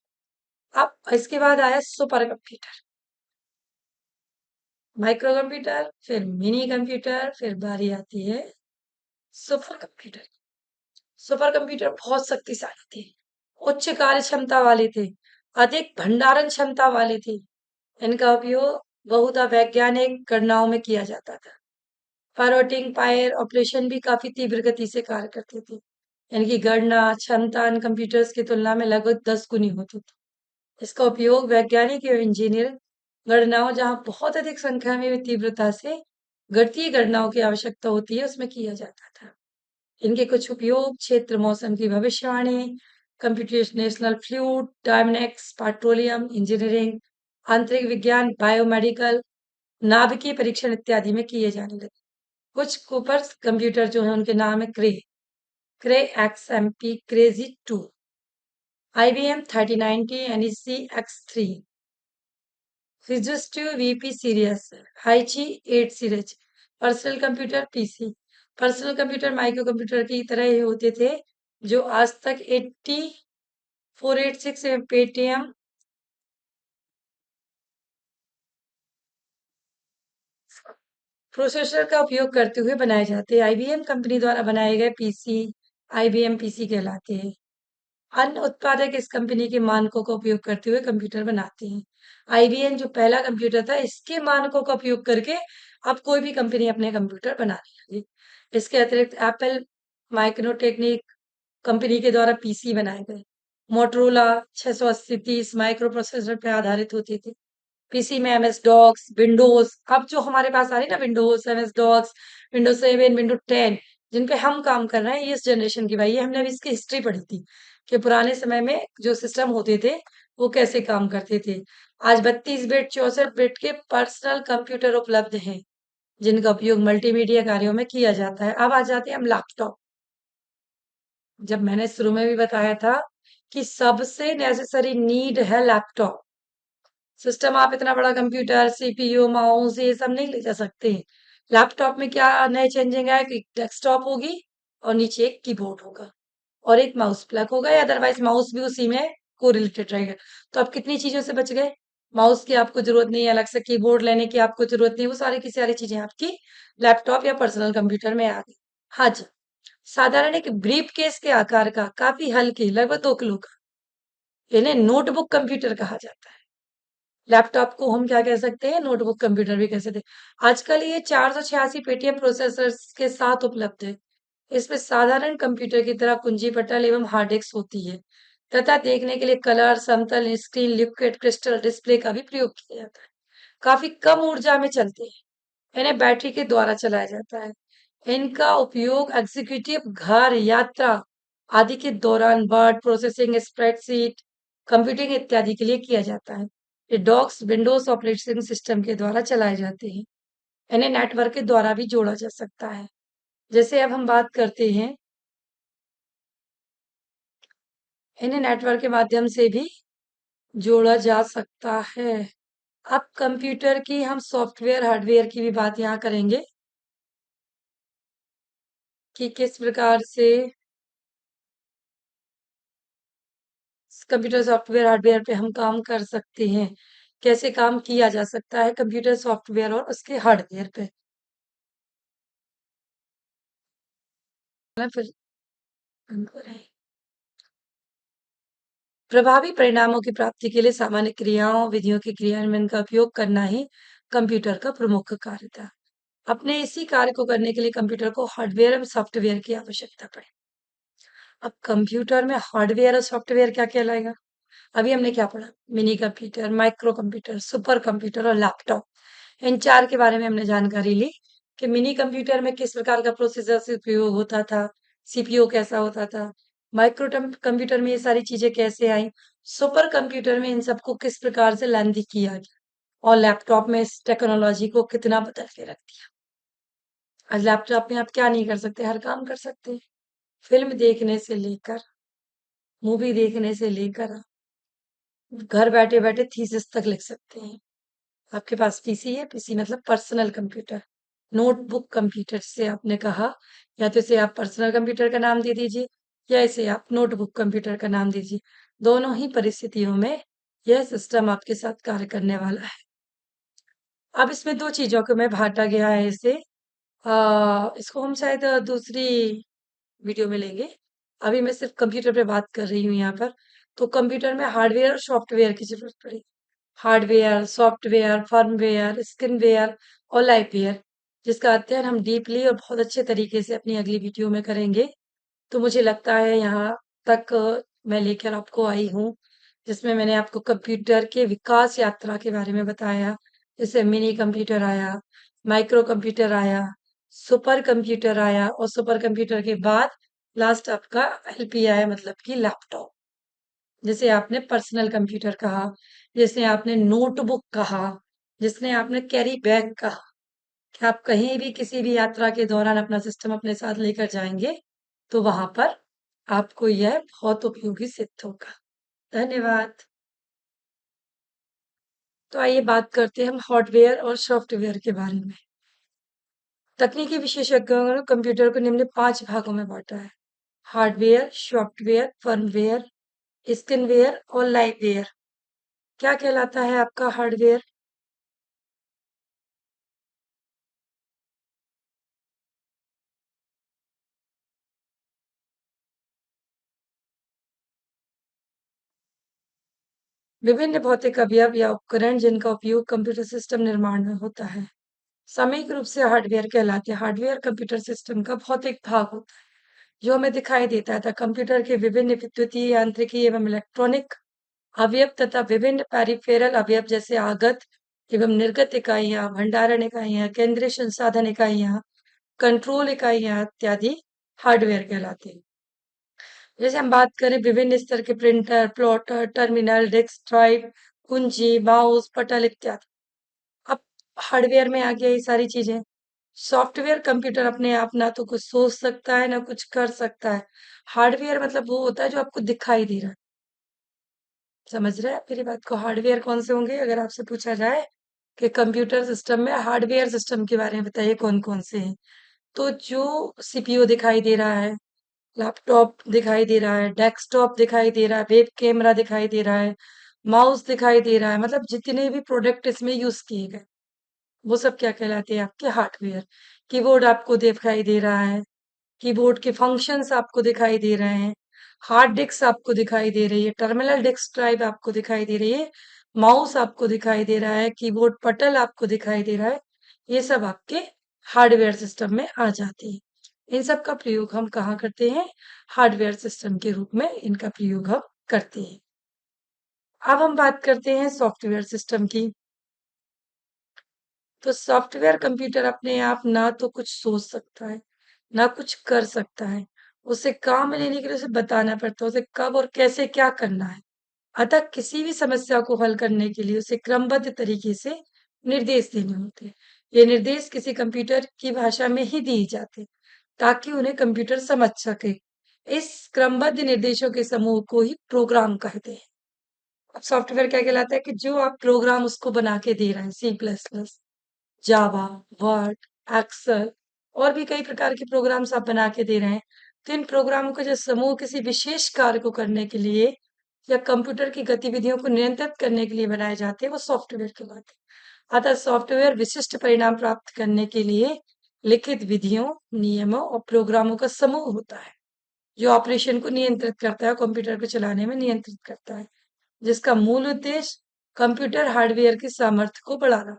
Speaker 1: अब इसके बाद आया सुपर कंप्यूटर, माइक्रो कंप्यूटर, फिर मिनी कंप्यूटर, फिर बारी आती है सुपर कंप्यूटर। सुपर कंप्यूटर बहुत शक्तिशाली थे, उच्च कार्य क्षमता वाले थे, अधिक भंडारण क्षमता वाले थे। इनका उपयोग बहुधा वैज्ञानिक गणनाओं में किया जाता था। फॉरवर्डिंग पायर ऑपरेशन भी काफी तीव्र गति से कार्य करते थे। इनकी गणना क्षमता इन कंप्यूटर्स की तुलना में लगभग 10 गुनी होती थी। इसका उपयोग वैज्ञानिक एवं इंजीनियर गणनाओं, जहां बहुत अधिक संख्या में तीव्रता से गणितीय गणनाओं की आवश्यकता होती है, उसमें किया जाता था। इनके कुछ उपयोग क्षेत्र, मौसम की भविष्यवाणी, computational fluid, dynamics, petroleum engineering, आंतरिक विज्ञान, बायोमेडिकल, नाभिकीय परीक्षण इत्यादि में किए जाने लगे। कुछ कूपर कंप्यूटर जो है उनके नाम है Cray XMP, Cray 2, IBM 3090, NEC X3, Fujitsu VP series, हाइची 8 series, personal computer PC। Personal computer micro computer की तरह ही होते थे, जो आज तक 486 पेटीएम प्रोसेसर का उपयोग करते हुए बनाए जाते हैं। IBM कंपनी द्वारा बनाए गए PC IBM PC कहलाते हैं। अन्य उत्पादक इस कंपनी के मानकों का उपयोग करते हुए कंप्यूटर बनाते हैं। IBM जो पहला कंप्यूटर था, इसके मानकों का उपयोग करके अब कोई भी कंपनी अपने कंप्यूटर बनाने लगी। इसके अतिरिक्त एप्पल माइक्रोटेक्निक कंपनी के द्वारा PC बनाए गए। मोटरोला 680-30 माइक्रो प्रोसेसर पर आधारित होती थी। पीसी में MS डॉक्स, विंडोज, अब जो हमारे पास आ रही है ना, Windows, MS docs, Windows 7, Windows 10, जिन पे हम काम कर रहे हैं, ये इस जनरेशन की भाई, ये हमने अभी इसकी हिस्ट्री पढ़ी थी कि पुराने समय में जो सिस्टम होते थे वो कैसे काम करते थे। आज 32 बिट 64 बिट के पर्सनल कंप्यूटर उपलब्ध हैं, जिनका उपयोग मल्टीमीडिया कार्यों में किया जाता है। अब आ जाते हैं हम लैपटॉप। जब मैंने शुरू में भी बताया था कि सबसे नेसेसरी नीड है लैपटॉप। सिस्टम आप इतना बड़ा कंप्यूटर, CPU, माउस, ये सब नहीं ले जा सकते। लैपटॉप में क्या नए चेंजिंग है कि डेस्कटॉप होगी और नीचे एक कीबोर्ड होगा और एक माउस प्लग होगा, या अदरवाइज माउस भी उसी में को रिलेटेड रहेगा। तो आप कितनी चीजों से बच गए? माउस की आपको जरूरत नहीं है, अलग से कीबोर्ड लेने की आपको जरूरत नहीं है, वो सारी की सारी चीजें आपकी लैपटॉप या पर्सनल कंप्यूटर में आ गई। हाँ जी, साधारण एक ब्रीफ केस के आकार का, काफी हल्की, लगभग 2 किलो का, इन्हें नोटबुक कंप्यूटर कहा जाता है। लैपटॉप को हम क्या कह सकते हैं? नोटबुक कंप्यूटर भी कह सकते हैं। आजकल ये 486 पेटीएम प्रोसेसर्स के साथ उपलब्ध है। इसमें साधारण कंप्यूटर की तरह कुंजी पटल एवं हार्ड डिस्क होती है तथा देखने के लिए कलर, समतल स्क्रीन, लिक्विड क्रिस्टल डिस्प्ले का भी प्रयोग किया जाता है। काफी कम ऊर्जा में चलते हैं। इन्हें बैटरी के द्वारा चलाया जाता है। इनका उपयोग एग्जीक्यूटिव, घर, यात्रा आदि के दौरान वर्ड प्रोसेसिंग, स्प्रेडशीट, कंप्यूटिंग इत्यादि के लिए किया जाता है। ये डॉक्स विंडोज ऑपरेटिंग सिस्टम के द्वारा चलाए जाते हैं। इन्हें नेटवर्क के द्वारा भी जोड़ा जा सकता है। जैसे अब हम बात करते हैं, इन्हें नेटवर्क के माध्यम से भी जोड़ा जा सकता है। अब कंप्यूटर की हम सॉफ्टवेयर हार्डवेयर की भी बात यहाँ करेंगे कि किस प्रकार से कंप्यूटर सॉफ्टवेयर हार्डवेयर पे हम काम कर सकते हैं, कैसे काम किया जा सकता है कंप्यूटर सॉफ्टवेयर और उसके हार्डवेयर पे। मैं फिर प्रभावी परिणामों की प्राप्ति के लिए सामान्य क्रियाओं, विधियों के क्रियान्वयन का उपयोग करना ही कंप्यूटर का प्रमुख कार्य था। अपने इसी कार्य को करने के लिए कंप्यूटर को हार्डवेयर एवं सॉफ्टवेयर की आवश्यकता पड़ी। अब कंप्यूटर में हार्डवेयर और सॉफ्टवेयर क्या कहलाएगा? अभी हमने क्या पढ़ा? Mini computer, micro computer, super computer और लैपटॉप। इन चार के बारे में हमने जानकारी ली कि मिनी कंप्यूटर में किस प्रकार का प्रोसेसर से उपयोग होता था, CPU कैसा होता था, माइक्रो कंप्यूटर में ये सारी चीजें कैसे आई, सुपर कंप्यूटर में इन सबको किस प्रकार से लैंदी किया गया, और लैपटॉप में इस टेक्नोलॉजी को कितना बदल के रख दिया। आज लैपटॉप में आप क्या नहीं कर सकते? हर काम कर सकते हैं। फिल्म देखने से लेकर, मूवी देखने से लेकर, घर बैठे बैठे थीसिस तक लिख सकते हैं। आपके पास PC है, PC मतलब पर्सनल कंप्यूटर। नोटबुक कंप्यूटर से आपने कहा, या तो इसे आप पर्सनल कंप्यूटर का नाम दे दीजिए या इसे आप नोटबुक कंप्यूटर का नाम दीजिए। दोनों ही परिस्थितियों में यह सिस्टम आपके साथ कार्य करने वाला है। अब इसमें दो चीजों को में बांटा गया है इसे। इसको हम शायद दूसरी वीडियो में लेंगे। अभी मैं सिर्फ कंप्यूटर पे बात कर रही हूँ यहाँ पर। तो कंप्यूटर में हार्डवेयर और सॉफ्टवेयर की जरूरत पड़ेगी। हार्डवेयर, सॉफ्टवेयर, फर्मवेयर, स्किनवेयर और लाइटवेयर, जिसका अध्ययन हम डीपली और बहुत अच्छे तरीके से अपनी अगली वीडियो में करेंगे। तो मुझे लगता है यहाँ तक मैं लेकर आपको आई हूँ, जिसमें मैंने आपको कंप्यूटर के विकास यात्रा के बारे में बताया। जैसे मिनी कंप्यूटर आया, माइक्रो कंप्यूटर आया, सुपर कंप्यूटर आया, और सुपर कंप्यूटर के बाद लास्ट आपका LP आया, मतलब कि लैपटॉप। जैसे आपने पर्सनल कंप्यूटर कहा, जैसे आपने नोटबुक कहा, जिसने आपने कैरी बैग कहा कि आप कहीं भी किसी भी यात्रा के दौरान अपना सिस्टम अपने साथ लेकर जाएंगे तो वहां पर आपको यह बहुत उपयोगी सिद्ध होगा। धन्यवाद। तो आइए बात करते हैं हम हार्डवेयर और सॉफ्टवेयर के बारे में। तकनीकी विशेषज्ञों ने कंप्यूटर को निम्न 5 भागों में बांटा है: हार्डवेयर, सॉफ्टवेयर, फर्मवेयर, स्किनवेयर और लाइटवेयर। क्या कहलाता है आपका हार्डवेयर? विभिन्न भौतिक अवयव या उपकरण जिनका उपयोग कंप्यूटर सिस्टम निर्माण में होता है सामयिक रूप से हार्डवेयर कहलाते हैं। हार्डवेयर कंप्यूटर सिस्टम का भौतिक भाग होता है जो हमें दिखाई देता है, तथा कंप्यूटर के विभिन्न विद्युतीय, यांत्रिकी एवं इलेक्ट्रॉनिक अवयव तथा विभिन्न पेरिफेरल अवयव जैसे आगत एवं निर्गत इकाइयां, भंडारण इकाइयां, केंद्रीय संसाधन इकाइयां, कंट्रोल इकाइयां इत्यादि हार्डवेयर कहलाते हैं। जैसे हम बात करें विभिन्न स्तर के printer, plotter, terminal, disk drive, कुंजी, माउस, पटल इत्यादि। अब हार्डवेयर में आ गया ये सारी चीजें। सॉफ्टवेयर कंप्यूटर अपने आप ना तो कुछ सोच सकता है ना कुछ कर सकता है। हार्डवेयर मतलब वो होता है जो आपको दिखाई दे रहा है। समझ रहे हैं आप मेरी बात को? हार्डवेयर कौन से होंगे अगर आपसे पूछा जाए कि कंप्यूटर सिस्टम में हार्डवेयर सिस्टम के बारे में बताइए कौन कौन से हैं, तो जो सीपीयू दिखाई दे रहा है, लैपटॉप दिखाई दे रहा है, डेस्कटॉप दिखाई दे रहा है, वेब कैमरा दिखाई दे रहा है, माउस दिखाई दे रहा है, मतलब जितने भी प्रोडक्ट इसमें यूज किए गए वो सब क्या कहलाते हैं आपके हार्डवेयर। कीबोर्ड आपको दिखाई दे रहा है, कीबोर्ड के फंक्शंस आपको दिखाई दे रहे हैं, हार्ड डिस्क आपको दिखाई दे रही है, टर्मिनल डिस्क ड्राइव आपको दिखाई दे रही है, माउस आपको दिखाई दे रहा है, कीबोर्ड पटल आपको दिखाई दे रहा है। ये सब आपके हार्डवेयर सिस्टम में आ जाते हैं। इन सब का प्रयोग हम कहाँ करते हैं? हार्डवेयर सिस्टम के रूप में इनका प्रयोग हम करते हैं। अब हम बात करते हैं सॉफ्टवेयर सिस्टम की। तो सॉफ्टवेयर कंप्यूटर अपने आप ना तो कुछ सोच सकता है ना कुछ कर सकता है। उसे काम में लेने के लिए उसे बताना पड़ता है उसे कब और कैसे क्या करना है। अतः किसी भी समस्या को हल करने के लिए उसे क्रमबद्ध तरीके से निर्देश देने होते हैं। ये निर्देश किसी कंप्यूटर की भाषा में ही दिए जाते हैं ताकि उन्हें कंप्यूटर समझ सके। इस क्रमबद्ध निर्देशों के समूह को ही प्रोग्राम कहते हैं। अब सॉफ्टवेयर क्या कहलाता है कि जो आप प्रोग्राम उसको बना के दे रहे हैं, सी प्लस प्लस, जावा, वर्ड, एक्सेल और भी कई प्रकार के प्रोग्राम्स आप बना के दे रहे हैं। तो इन प्रोग्रामों का जो समूह किसी विशेष कार्य को करने के लिए या कंप्यूटर की गतिविधियों को नियंत्रित करने के लिए बनाए जाते हैं वो सॉफ्टवेयर कहलाते हैं। अतः सॉफ्टवेयर विशिष्ट परिणाम प्राप्त करने के लिए लिखित विधियों, नियमों और प्रोग्रामों का समूह होता है जो ऑपरेशन को नियंत्रित करता है, कंप्यूटर को चलाने में नियंत्रित करता है, जिसका मूल उद्देश्य कंप्यूटर हार्डवेयर की सामर्थ्य को बढ़ाना।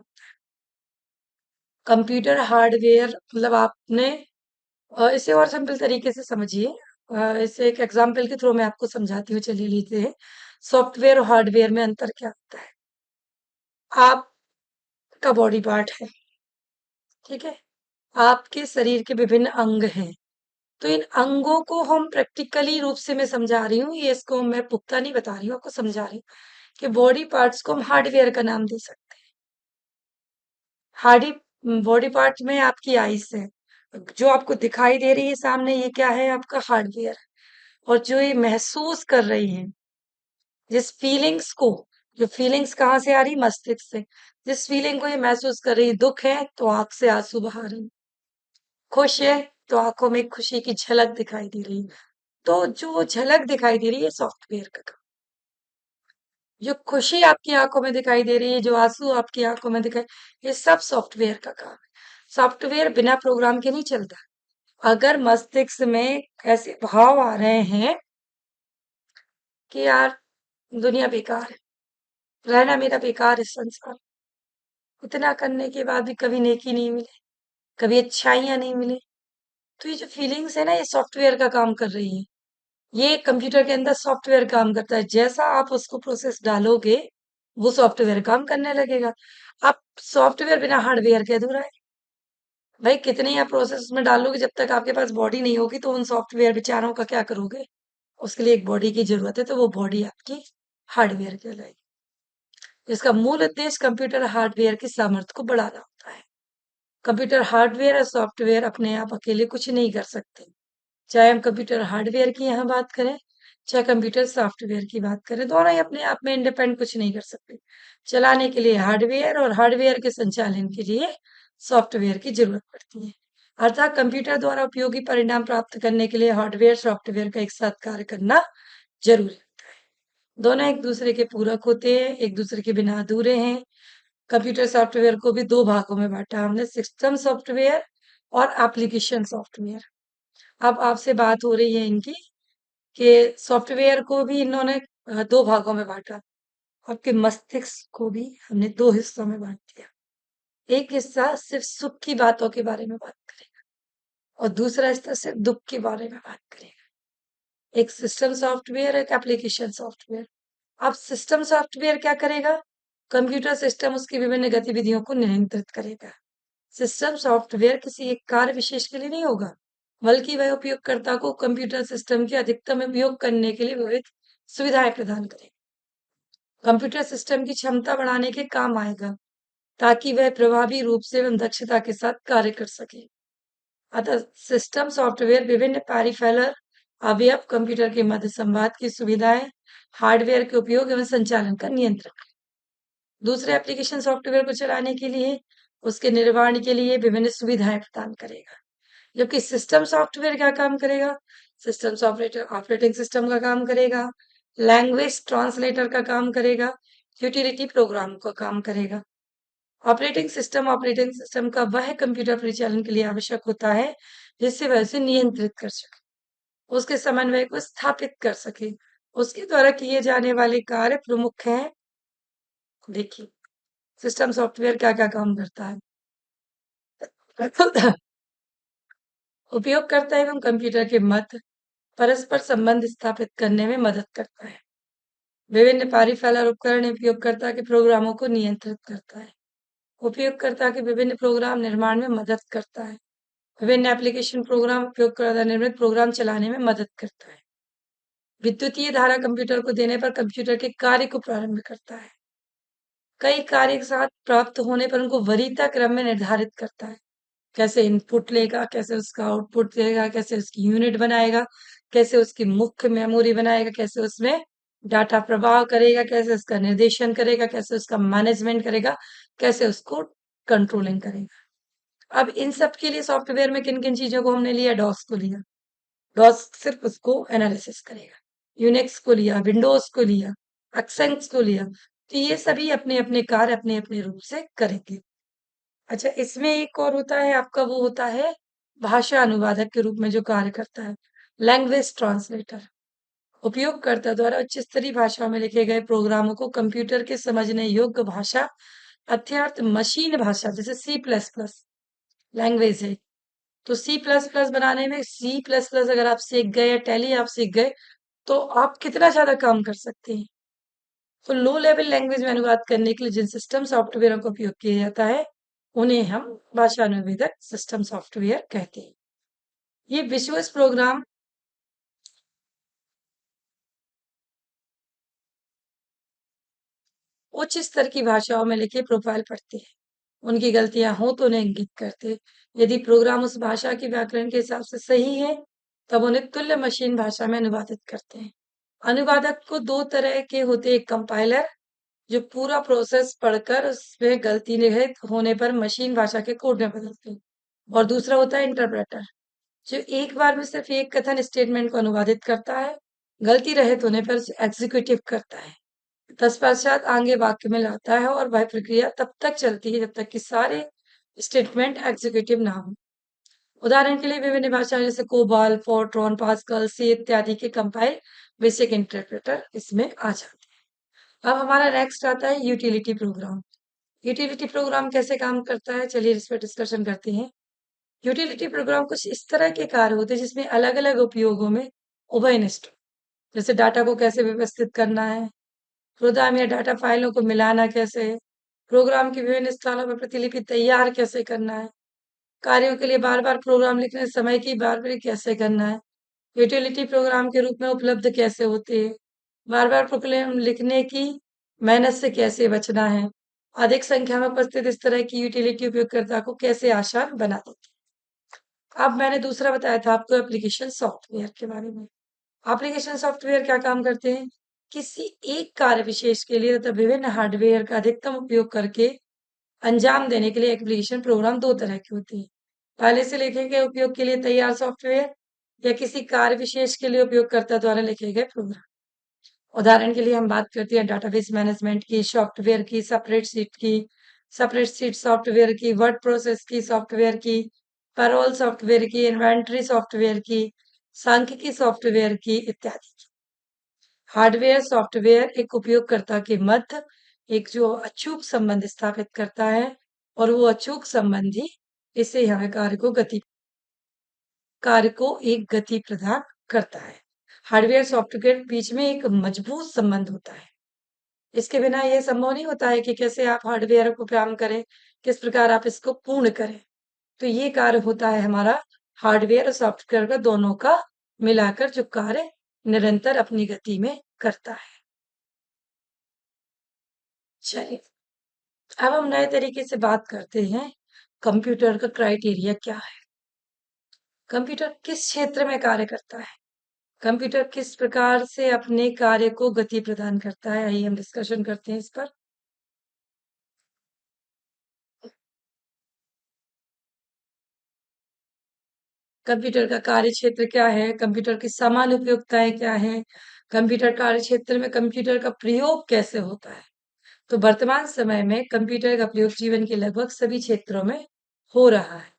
Speaker 1: कंप्यूटर हार्डवेयर मतलब आपने इसे और सिंपल तरीके से समझिए। इसे एक एग्जांपल के थ्रू मैं आपको समझाती हूँ, चलिए लेते हैं। सॉफ्टवेयर और हार्डवेयर में अंतर क्या होता है? आपका बॉडी पार्ट है, ठीक है? आपके शरीर के विभिन्न अंग हैं। तो इन अंगों को हम प्रैक्टिकली रूप से मैं समझा रही हूँ, ये इसको मैं पुख्ता नहीं बता रही हूँ, आपको समझा रही हूँ कि बॉडी पार्ट्स को हम हार्डवेयर का नाम दे सकते हैं। हार्डी बॉडी पार्ट में आपकी आइस है, जो आपको दिखाई दे रही है सामने, ये क्या है? आपका हार्डवेयर। और जो ये महसूस कर रही है, जिस फीलिंग्स को, जो फीलिंग्स कहाँ से आ रही? मस्तिष्क से। जिस फीलिंग को ये महसूस कर रही है, दुख है तो आंख से आंसू बहा रही है, खुश है तो आंखों में खुशी की झलक दिखाई दे रही है। तो जो झलक दिखाई दे रही है सॉफ्टवेयर का काम। जो खुशी आपकी आंखों में दिखाई दे रही है, जो आंसू आपकी आंखों में दिखाई, ये सब सॉफ्टवेयर का काम है। सॉफ्टवेयर बिना प्रोग्राम के नहीं चलता। अगर मस्तिष्क में ऐसे भाव आ रहे हैं कि यार दुनिया बेकार है, रहना मेरा बेकार है संसार, इतना करने के बाद भी कभी नेकी नहीं मिले, कभी अच्छाइयां नहीं मिले, तो ये जो फीलिंग्स है ना, ये सॉफ्टवेयर का काम कर रही है। ये कंप्यूटर के अंदर सॉफ्टवेयर काम करता है, जैसा आप उसको प्रोसेस डालोगे वो सॉफ्टवेयर काम करने लगेगा। आप सॉफ्टवेयर बिना हार्डवेयर के अधूरा है। भाई कितने ही आप प्रोसेस में डालोगे, जब तक आपके पास बॉडी नहीं होगी तो उन सॉफ्टवेयर बेचारों का क्या करोगे? उसके लिए एक बॉडी की जरूरत है, तो वो बॉडी आपकी हार्डवेयर कहलाएगी। इसका मूल उद्देश्य कंप्यूटर हार्डवेयर की सामर्थ्य को बढ़ाना होता है। कंप्यूटर हार्डवेयर और सॉफ्टवेयर अपने आप अकेले कुछ नहीं कर सकते। चाहे हम कंप्यूटर हार्डवेयर की यहाँ बात करें, चाहे कंप्यूटर सॉफ्टवेयर की बात करें, दोनों ही अपने आप में इंडिपेंडेंट कुछ नहीं कर सकते। चलाने के लिए हार्डवेयर और हार्डवेयर के संचालन के लिए सॉफ्टवेयर की जरूरत पड़ती है। अर्थात कंप्यूटर द्वारा उपयोगी परिणाम प्राप्त करने के लिए हार्डवेयर सॉफ्टवेयर का एक साथ कार्य करना जरूरी होता है। दोनों एक दूसरे के पूरक होते हैं, एक दूसरे के बिना अधूरे हैं। कंप्यूटर सॉफ्टवेयर को भी दो भागों में बांटा हमने, सिस्टम सॉफ्टवेयर और एप्लीकेशन सॉफ्टवेयर। अब आपसे बात हो रही है इनकी कि सॉफ्टवेयर को भी इन्होंने दो भागों में बांटा। आपके मस्तिष्क को भी हमने दो हिस्सों में बांट दिया। एक हिस्सा सिर्फ सुख की बातों के बारे में बात करेगा और दूसरा हिस्सा सिर्फ दुख के बारे में बात करेगा। एक सिस्टम सॉफ्टवेयर, एक एप्लीकेशन सॉफ्टवेयर। अब सिस्टम सॉफ्टवेयर क्या करेगा? कंप्यूटर सिस्टम उसकी विभिन्न गतिविधियों को नियंत्रित करेगा। सिस्टम सॉफ्टवेयर किसी एक कार्य विशेष के लिए नहीं होगा, बल्कि वह उपयोगकर्ता को कंप्यूटर सिस्टम के अधिकतम उपयोग करने के लिए विविध सुविधाएं प्रदान करेगा। कंप्यूटर सिस्टम की क्षमता बढ़ाने के काम आएगा, ताकि वह प्रभावी रूप से एवं दक्षता के साथ कार्य कर सके। अतः सिस्टम सॉफ्टवेयर विभिन्न पेरिफेरल अवयव, कंप्यूटर के मध्य संवाद की सुविधाएं, हार्डवेयर के उपयोग एवं संचालन का नियंत्रण। दूसरे एप्लीकेशन सॉफ्टवेयर को चलाने के लिए, उसके निर्माण के लिए विभिन्न सुविधाएं प्रदान करेगा। जबकि सिस्टम सॉफ्टवेयर क्या काम करेगा? सिस्टम सॉफ्टवेयर ऑपरेटिंग सिस्टम का काम करेगा, लैंग्वेज ट्रांसलेटर का काम करेगा, यूटिलिटी प्रोग्राम का काम करेगा। ऑपरेटिंग सिस्टम का वह कंप्यूटर परिचालन के लिए आवश्यक होता है जिससे वह उसे नियंत्रित कर सके, उसके समन्वय को स्थापित कर सके। उसके द्वारा किए जाने वाले कार्य प्रमुख हैं। देखिए, सिस्टम सॉफ्टवेयर क्या क्या काम करता है। उपयोगकर्ता एवं कंप्यूटर के मध्य परस्पर संबंध स्थापित करने में मदद करता है। विभिन्न पेरिफेरल उपकरण उपयोगकर्ता के प्रोग्रामों को नियंत्रित करता है। उपयोगकर्ता के विभिन्न प्रोग्राम निर्माण में मदद करता है। विभिन्न एप्लीकेशन प्रोग्राम उपयोगकर्ता निर्मित प्रोग्राम चलाने में मदद करता है। विद्युतीय धारा कंप्यूटर को देने पर कंप्यूटर के कार्य को प्रारंभ करता है। कई कार्य एक साथ प्राप्त होने पर उनको वरीयता क्रम में निर्धारित करता है। कैसे इनपुट लेगा, कैसे उसका आउटपुट देगा, कैसे उसकी यूनिट बनाएगा, कैसे उसकी मुख्य मेमोरी बनाएगा, कैसे उसमें डाटा प्रवाह करेगा, कैसे उसका निर्देशन करेगा, कैसे उसका मैनेजमेंट करेगा, कैसे उसको कंट्रोलिंग करेगा। अब इन सब के लिए सॉफ्टवेयर में किन किन चीजों को हमने लिया? डॉस को लिया। डॉस सिर्फ उसको एनालिसिस करेगा। यूनिक्स को लिया, विंडोज को लिया, एक्सेंस को लिया। तो ये सभी अपने अपने कार्य अपने अपने रूप से करेंगे। अच्छा, इसमें एक और होता है आपका, वो होता है भाषा अनुवादक के रूप में जो कार्य करता है, लैंग्वेज ट्रांसलेटर। उपयोगकर्ता द्वारा उच्च स्तरीय भाषाओं में लिखे गए प्रोग्रामों को कंप्यूटर के समझने योग्य भाषा अर्थात मशीन भाषा, जैसे सी प्लस प्लस लैंग्वेज है, तो सी प्लस प्लस बनाने में, सी प्लस प्लस अगर आप सीख गए या टैली आप सीख गए, तो आप कितना ज्यादा काम कर सकते हैं। तो लो लेवल लैंग्वेज में अनुवाद करने के लिए जिन सिस्टम सॉफ्टवेयर का उपयोग किया जाता है, उन्हें हम भाषा अनुवेदक सिस्टम सॉफ्टवेयर कहते हैं। ये विजुअल्स प्रोग्राम उच्च स्तर की भाषाओं में लिखे प्रोफाइल पढ़ते हैं। उनकी गलतियां हो तो उन्हें इंगित करते हैं। यदि प्रोग्राम उस भाषा के व्याकरण के हिसाब से सही है, तब उन्हें तुल्य मशीन भाषा में अनुवादित करते हैं। अनुवादक को दो तरह के होते हैं, एक कंपाइलर जो पूरा प्रोसेस पढ़कर उसमें गलती निहित होने पर मशीन भाषा के कोड में बदलते हैं, और दूसरा होता है इंटरप्रेटर जो एक बार में सिर्फ एक कथन स्टेटमेंट को अनुवादित करता है, गलती रहित होने पर उसे एग्जीक्यूटिव करता है, तत्पश्चात आगे वाक्य में लाता है, और वह प्रक्रिया तब तक चलती है जब तक कि सारे स्टेटमेंट एग्जीक्यूटिव ना हो। उदाहरण के लिए विभिन्न भाषाएं जैसे कोबाल, फोर्ट्रॉन, पास्कल, सी इत्यादि के कंपाइल बेसिक इंटरप्रेटर इसमें आ जाते हैं। अब हमारा नेक्स्ट आता है यूटिलिटी प्रोग्राम। यूटिलिटी प्रोग्राम कैसे काम करता है, चलिए इस पर डिस्कशन करते हैं। यूटिलिटी प्रोग्राम कुछ इस तरह के कार्य होते हैं जिसमें अलग अलग उपयोगों में उभयनिष्ठ, जैसे डाटा को कैसे व्यवस्थित करना है, प्रोग्राम या डाटा फाइलों को मिलाना कैसे है, प्रोग्राम की विभिन्न स्थानों पर प्रतिलिपि तैयार कैसे करना है, कार्यों के लिए बार बार प्रोग्राम लिखने समय की बार बार कैसे करना है, यूटिलिटी प्रोग्राम के रूप में उपलब्ध कैसे होते हैं, बार बार प्रोग्राम लिखने की मेहनत से कैसे बचना है, अधिक संख्या में उपस्थित इस तरह की यूटिलिटी उपयोगकर्ता को कैसे आसान बना देती है। अब मैंने दूसरा बताया था आपको एप्लीकेशन सॉफ्टवेयर के बारे में। एप्लीकेशन सॉफ्टवेयर क्या काम करते हैं? किसी एक कार्य विशेष के लिए तथा विभिन्न हार्डवेयर का अधिकतम उपयोग करके अंजाम देने के लिए एप्लीकेशन प्रोग्राम दो तरह के होते हैं। पहले से लिखे गए उपयोग के लिए तैयार सॉफ्टवेयर या किसी कार्य विशेष के लिए उपयोगकर्ता द्वारा लिखे गए प्रोग्राम। उदाहरण के लिए हम बात करते हैं डाटाबेस मैनेजमेंट की, सॉफ्टवेयर की, सेपरेट सीट सॉफ्टवेयर की, वर्ड प्रोसेस की सॉफ्टवेयर की, पैरोल सॉफ्टवेयर की, इन्वेंटरी सॉफ्टवेयर की, सांख्यिकी सॉफ्टवेयर की इत्यादि। हार्डवेयर सॉफ्टवेयर एक उपयोगकर्ता के मध्य एक जो अचूक संबंध स्थापित करता है और वो अचूक संबंधी इसे हमें कार्य को एक गति प्रदान करता है। हार्डवेयर सॉफ्टवेयर के बीच में एक मजबूत संबंध होता है। इसके बिना यह संभव नहीं होता है कि कैसे आप हार्डवेयर को काम करें, किस प्रकार आप इसको पूर्ण करें। तो ये कार्य होता है हमारा हार्डवेयर और सॉफ्टवेयर का दोनों का मिलाकर जो कार्य निरंतर अपनी गति में करता है। चलिए, अब हम नए तरीके से बात करते हैं कंप्यूटर का क्राइटेरिया क्या है। कंप्यूटर किस क्षेत्र में कार्य करता है, कंप्यूटर किस प्रकार से अपने कार्य को गति प्रदान करता है, आइए हम डिस्कशन करते हैं इस पर। कंप्यूटर का कार्य क्षेत्र क्या है, कंप्यूटर की सामान्य उपयोगिताएं क्या है, कंप्यूटर कार्य क्षेत्र में कंप्यूटर का प्रयोग कैसे होता है। तो वर्तमान समय में कंप्यूटर का प्रयोग जीवन के लगभग सभी क्षेत्रों में हो रहा है।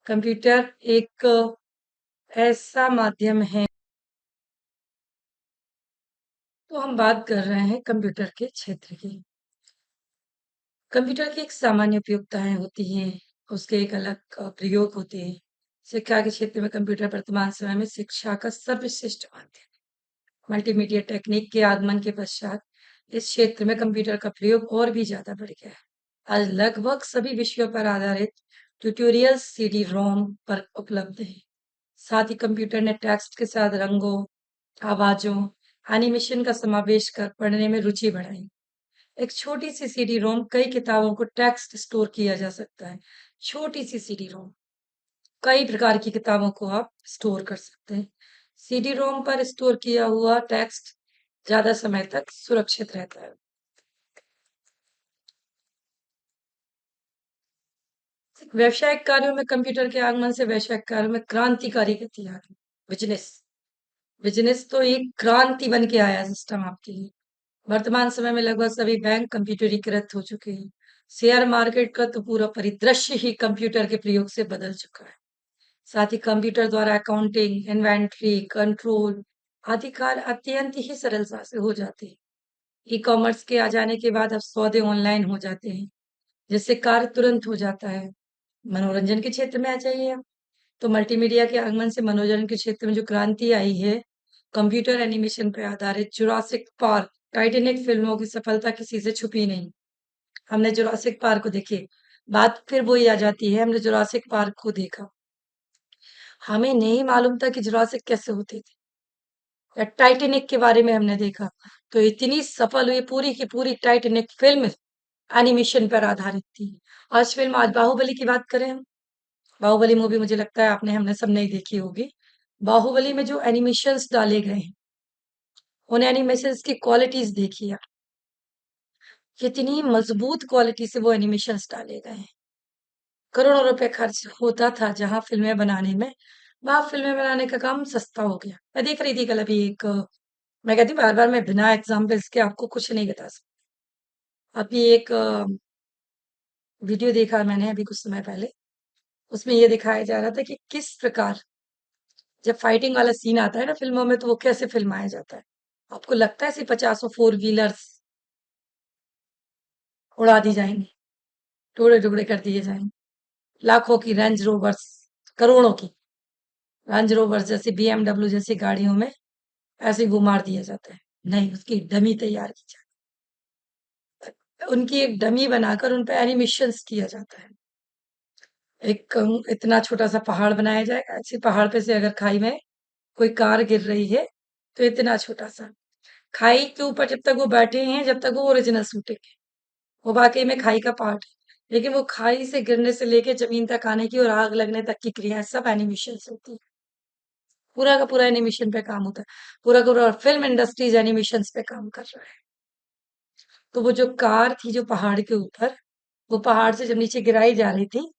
Speaker 1: कंप्यूटर एक ऐसा माध्यम है। तो हम बात कर रहे हैं कंप्यूटर के क्षेत्र की। कंप्यूटर की एक सामान्य उपयोगिताएं होती हैं, उसके एक अलग प्रयोग होते हैं। शिक्षा के क्षेत्र में कंप्यूटर वर्तमान समय में शिक्षा का सर्वश्रेष्ठ माध्यम है। मल्टीमीडिया टेक्निक के आगमन के पश्चात इस क्षेत्र में कंप्यूटर का प्रयोग और भी ज्यादा बढ़ गया है। आज लगभग सभी विषयों पर आधारित ट्यूटोरियल सीडी रोम पर उपलब्ध है। साथ ही कंप्यूटर ने टेक्स्ट के साथ रंगों, आवाजों, एनिमेशन का समावेश कर पढ़ने में रुचि बढ़ाई। एक छोटी सी सीडी रोम कई किताबों को टेक्स्ट स्टोर किया जा सकता है। छोटी सी सीडी रोम कई प्रकार की किताबों को आप स्टोर कर सकते हैं। सीडी रोम पर स्टोर किया हुआ टेक्स्ट ज्यादा समय तक सुरक्षित रहता है। व्यावसायिक कार्यों में कंप्यूटर के आगमन से व्यावसायिक कार्यों में क्रांतिकारी गति आ गई। बिजनेस बिजनेस तो एक क्रांति बन के आया सिस्टम आपके लिए। वर्तमान समय में लगभग सभी बैंक कंप्यूटरीकृत हो चुके हैं। शेयर मार्केट का तो पूरा परिदृश्य ही कंप्यूटर के प्रयोग से बदल चुका है। साथ ही कंप्यूटर द्वारा अकाउंटिंग, इन्वेंट्री, कंट्रोल आदि कार्य अत्यंत ही सरलता से हो जाते हैं। ई कॉमर्स के आ जाने के बाद अब सौदे ऑनलाइन हो जाते हैं, जिससे कार्य तुरंत हो जाता है। मनोरंजन के क्षेत्र में आ जाइए आप, तो मल्टीमीडिया के आगमन से मनोरंजन के क्षेत्र में जो क्रांति आई है, कंप्यूटर एनिमेशन पर आधारित जुरासिक पार्क, टाइटैनिक फिल्मों की सफलता किसी से छुपी नहीं। हमने जुरासिक पार्क को देखी, बात फिर वही आ जाती है, हमने जुरासिक पार्क को देखा, हमें नहीं मालूम था कि जुरासिक कैसे होते थे, या टाइटैनिक के बारे में हमने देखा, तो इतनी सफल हुई पूरी की पूरी टाइटैनिक फिल्म एनिमेशन पर आधारित थी। आज बाहुबली की बात करें हम, बाहुबली मूवी मुझे लगता है आपने हमने सबने ही देखी होगी। बाहुबली में जो एनिमेशंस डाले गए हैं, उन एनिमेशंस की क्वालिटीज देखिए आप, कितनी मजबूत क्वालिटी से वो एनिमेशंस डाले गए हैं। करोड़ों रुपए खर्च होता था जहां फिल्में बनाने में, वहां फिल्में बनाने का काम सस्ता हो गया। मैं देख रही थी कल अभी एक, मैं कहती बार बार मैं बिना एग्जाम्पल्स के आपको कुछ नहीं बता सकती। अभी एक वीडियो देखा मैंने अभी कुछ समय पहले, उसमें ये दिखाया जा रहा था कि किस प्रकार जब फाइटिंग वाला सीन आता है ना फिल्मों में, तो वो कैसे फिल्माया जाता है। आपको लगता है सिर्फ 50 फोर व्हीलर्स उड़ा दी जाएंगी, टुकड़े टुकड़े कर दिए जाएंगे, लाखों की रेंज रोवर्स, करोड़ों की रेंज रोवर्स जैसी बीएमडब्ल्यू जैसी गाड़ियों में ऐसे ही वो मार दिया जाता है। नहीं, उसकी डमी तैयार की जाती है, उनकी एक डमी बनाकर उन पे एनिमेशंस किया जाता है। एक इतना छोटा सा पहाड़ बनाया जाएगा, ऐसे पहाड़ पे से अगर खाई में कोई कार गिर रही है, तो इतना छोटा-सा। खाई के ऊपर जब तक वो बैठे हैं, जब तक वो ओरिजिनल शूटिंग है। वो वाक़ई में खाई का पार्ट है। लेकिन वो खाई से गिरने से लेके ज़मीन तक आने की और आग लगने तक की क्रियाएँ सब एनिमेशन से होती है। पूरा का पूरा एनिमेशन पे काम होता है। पूरा का पूरा फ़िल्म इंडस्ट्रीज़ एनिमेशंस पे काम कर रहा है। तो वो जो कार थी जो पहाड़ के ऊपर, वो पहाड़ से जब नीचे गिराई जा रही थी,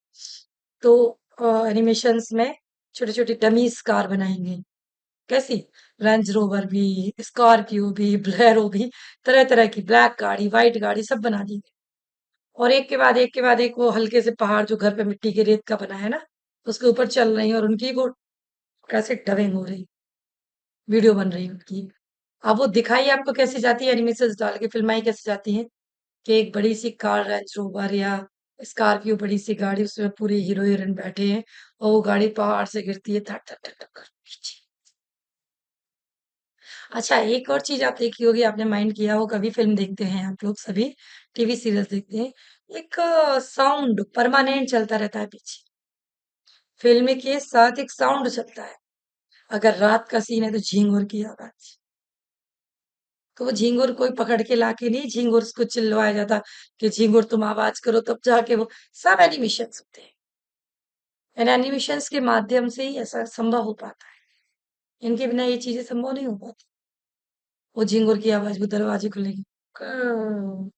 Speaker 1: तो एनिमेशंस में छोटी-छोटी डमीज़ कार बनाई गई। कैसी? रेंज रोवर भी, स्कॉर्पियो भी, बोलेरो भी, तरह-तरह की ब्लैक गाड़ी, व्हाइट गाड़ी सब बना दी गई। और एक के बाद एक वो हल्के से पहाड़ जो घर पे मिट्टी के रेत का बना है ना, उसके ऊपर चल रही हैं और उनकी वो कैसे डबिंग हो रही, वीडियो बन रही है उनकी। अब वो दिखाई आपको कैसे जाती है एनिमेशंस डाल के फिल्माई कैसे जाती हैं कि एक बड़ी सी कार रेंज रोवर या स्कॉर्पियो बड़ी सी गाड़ी उसमें पूरे हीरो हीरोइन बैठे हैं और वो गाड़ी पहाड़ से गिरती है धक धक धक धक कर नीचे। अच्छा एक और चीज आप देखी होगी आपने माइंड किया हो कभी फिल्म देखते हैं आप लोग सभी टीवी सीरियल्स देखते हैं एक साउंड परमानेंट चलता रहता है पीछे फिल्म के साथ एक साउंड चलता है अगर रात का सीन है तो झींगुर की आवाज तो वो झींगुर कोई पकड़ के लाके नहीं झींगुर को चिल्लवाया जाता कि झींगुर तुम आवाज करो तब जाके वो सब एनिमेशन होते हैं इन एनिमेशंस के माध्यम से ही ऐसा संभव हो पाता है इनके बिना ये चीजें संभव नहीं हो पाती वो झींगुर की आवाज वो दरवाजे खुलेगी कर्र,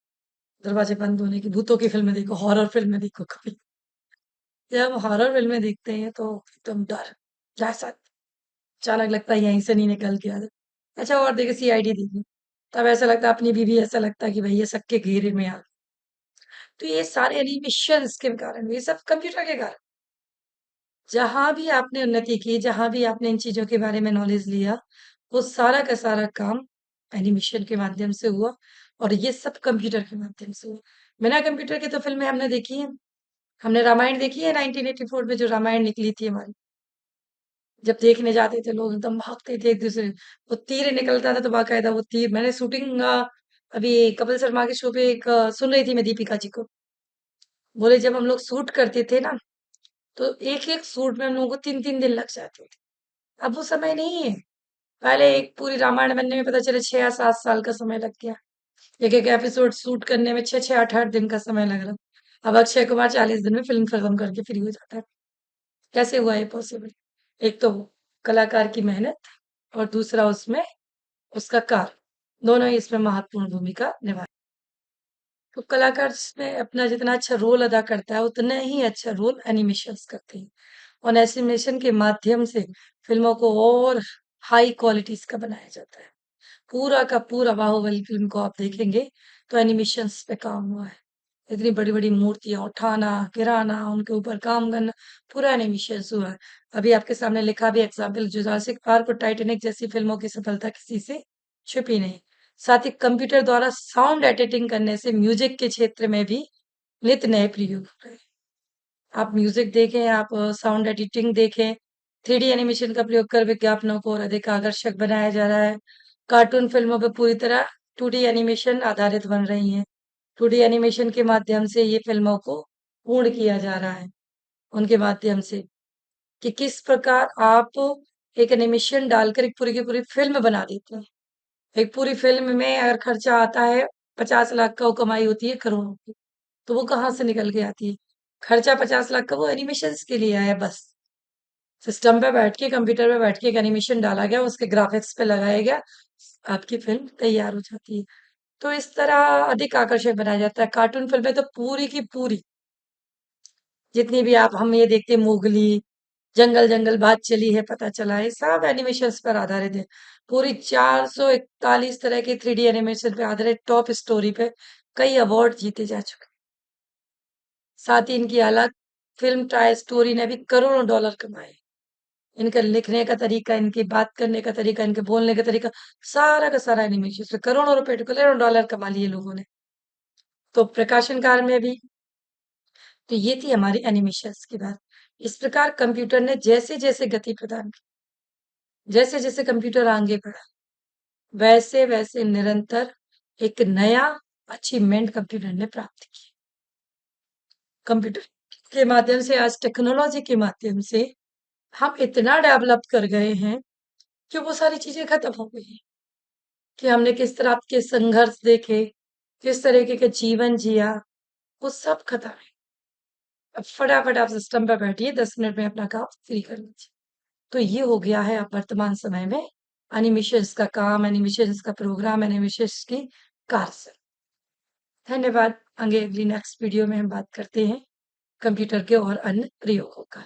Speaker 1: दरवाजे बंद होने की भूतों की फिल्में देखो हॉरर फिल्में देखो कभी जब हॉरर फिल्में देखते हैं तो एकदम डर जैसा अचानक लगता है यहीं से नहीं निकल के आ जाए अच्छा और देखो सीआईडी देखो तब ऐसा लगता है अपनी बीवी ऐसा लगता है कि भाई ये सबके घेरे में आ तो ये सारे एनिमेशंस के कारण ये सब कंप्यूटर के कारण जहां भी आपने उन्नति की जहां भी आपने इन चीजों के बारे में नॉलेज लिया वो सारा का सारा काम एनिमेशन के माध्यम से हुआ और ये सब कंप्यूटर के माध्यम से हुआ बिना कंप्यूटर के तो फिल्में हमने देखी है हमने रामायण देखी है 1984 में जो रामायण निकली थी हमारी जब देखने जाते थे लोग एकदम भागते थे एक दूसरे वो तीर निकलता था तो बाकायदा वो तीर मैंने शूटिंग अभी कपिल शर्मा के शो पे एक सुन रही थी मैं दीपिका जी को बोले जब हम लोग शूट करते थे ना तो एक एक शूट में हम लोगों को 3 3 दिन लग जाते थे अब वो समय नहीं है पहले एक पूरी रामायण बनने में पता चले 6 या 7 साल का समय लग गया एक एक एपिसोड शूट करने में 6 6 8 8 दिन का समय लग रहा अब अक्षय कुमार 40 दिन में फिल्म खत्म करके फ्री हो जाता है कैसे हुआ ये पॉसिबल एक तो कलाकार की मेहनत और दूसरा उसमें उसका कार्य दोनों ही इसमें महत्वपूर्ण भूमिका निभा तो कलाकार इसमें अपना जितना अच्छा रोल अदा करता है उतना ही अच्छा रोल एनिमेशंस करते हैं और एनिमेशन के माध्यम से फिल्मों को और हाई क्वालिटीज का बनाया जाता है पूरा का पूरा बाहुबली फिल्म को आप देखेंगे तो एनिमेशंस पे काम हुआ है इतनी बड़ी बड़ी मूर्तियां उठाना गिराना उनके ऊपर काम करना पूरा एनिमेशंस हुआ है अभी आपके सामने लिखा भी एग्जाम्पल जुरासिक पार्क और टाइटैनिक जैसी फिल्मों की सफलता किसी से छुपी नहीं साथ ही कंप्यूटर द्वारा साउंड एडिटिंग करने से म्यूजिक के क्षेत्र में भी नित नए प्रयोग हो रहे हैं आप म्यूजिक देखें आप साउंड एडिटिंग देखें 3D एनिमेशन का प्रयोग कर विज्ञापनों को और अधिक आकर्षक बनाया जा रहा है कार्टून फिल्मों पर पूरी तरह 2D एनिमेशन आधारित बन रही हैं 2D एनिमेशन के माध्यम से ये फिल्मों को पूर्ण किया जा रहा है उनके माध्यम से कि किस प्रकार आप एक एनिमेशन डालकर एक पूरी की पूरी फिल्म बना देते हैं एक पूरी फिल्म में अगर खर्चा आता है 50 लाख का वो कमाई होती है करोड़ों की तो वो कहाँ से निकल के आती है खर्चा 50 लाख का वो एनिमेशन के लिए आया बस सिस्टम पे बैठ के कंप्यूटर पे बैठ के एक एनिमेशन डाला गया उसके ग्राफिक्स पे लगाया गया आपकी फिल्म तैयार हो जाती है तो इस तरह अधिक आकर्षक बनाया जाता है कार्टून फिल्में तो पूरी की पूरी जितनी भी आप हम ये देखते हैं मोगली जंगल जंगल बात चली है पता चला है सब एनिमेशंस पर आधारित है पूरी 441 तरह के 3D एनिमेशन पे आधारित टॉप स्टोरी पे कई अवार्ड जीते जा चुके हैं साथ ही इनकी अलग फिल्म ट्राई स्टोरी ने भी करोड़ों डॉलर कमाए इनका लिखने का तरीका इनकी बात करने का तरीका इनके बोलने का तरीका सारा का सारा एनिमेशन पे करोड़ों रुपए करोड़ों डॉलर कमा लिए लोगों ने तो प्रकाशन काल में भी तो ये थी हमारी एनिमेशंस की बात इस प्रकार कंप्यूटर ने जैसे जैसे गति प्रदान की जैसे जैसे कंप्यूटर आगे बढ़ा वैसे वैसे निरंतर एक नया अचीवमेंट कंप्यूटर ने प्राप्त की कंप्यूटर के माध्यम से आज टेक्नोलॉजी के माध्यम से हम इतना डेवलप कर गए हैं कि वो सारी चीज़ें खत्म हो गई हैं, कि हमने किस तरह के संघर्ष देखे, किस तरीके का जीवन जिया, वो सब खत्म है। अब फटाफट आप सिस्टम पे बैठिए, 10 मिनट में अपना काम फ्री कर लीजिए। तो ये हो गया है अब वर्तमान समय में एनिमेशंस का काम, एनिमेशंस का प्रोग्राम, एनिमेशंस की कार्य। धन्यवाद। आगे अगली नेक्स्ट वीडियो में हम बात करते हैं कंप्यूटर के और अन्य प्रयोगों का।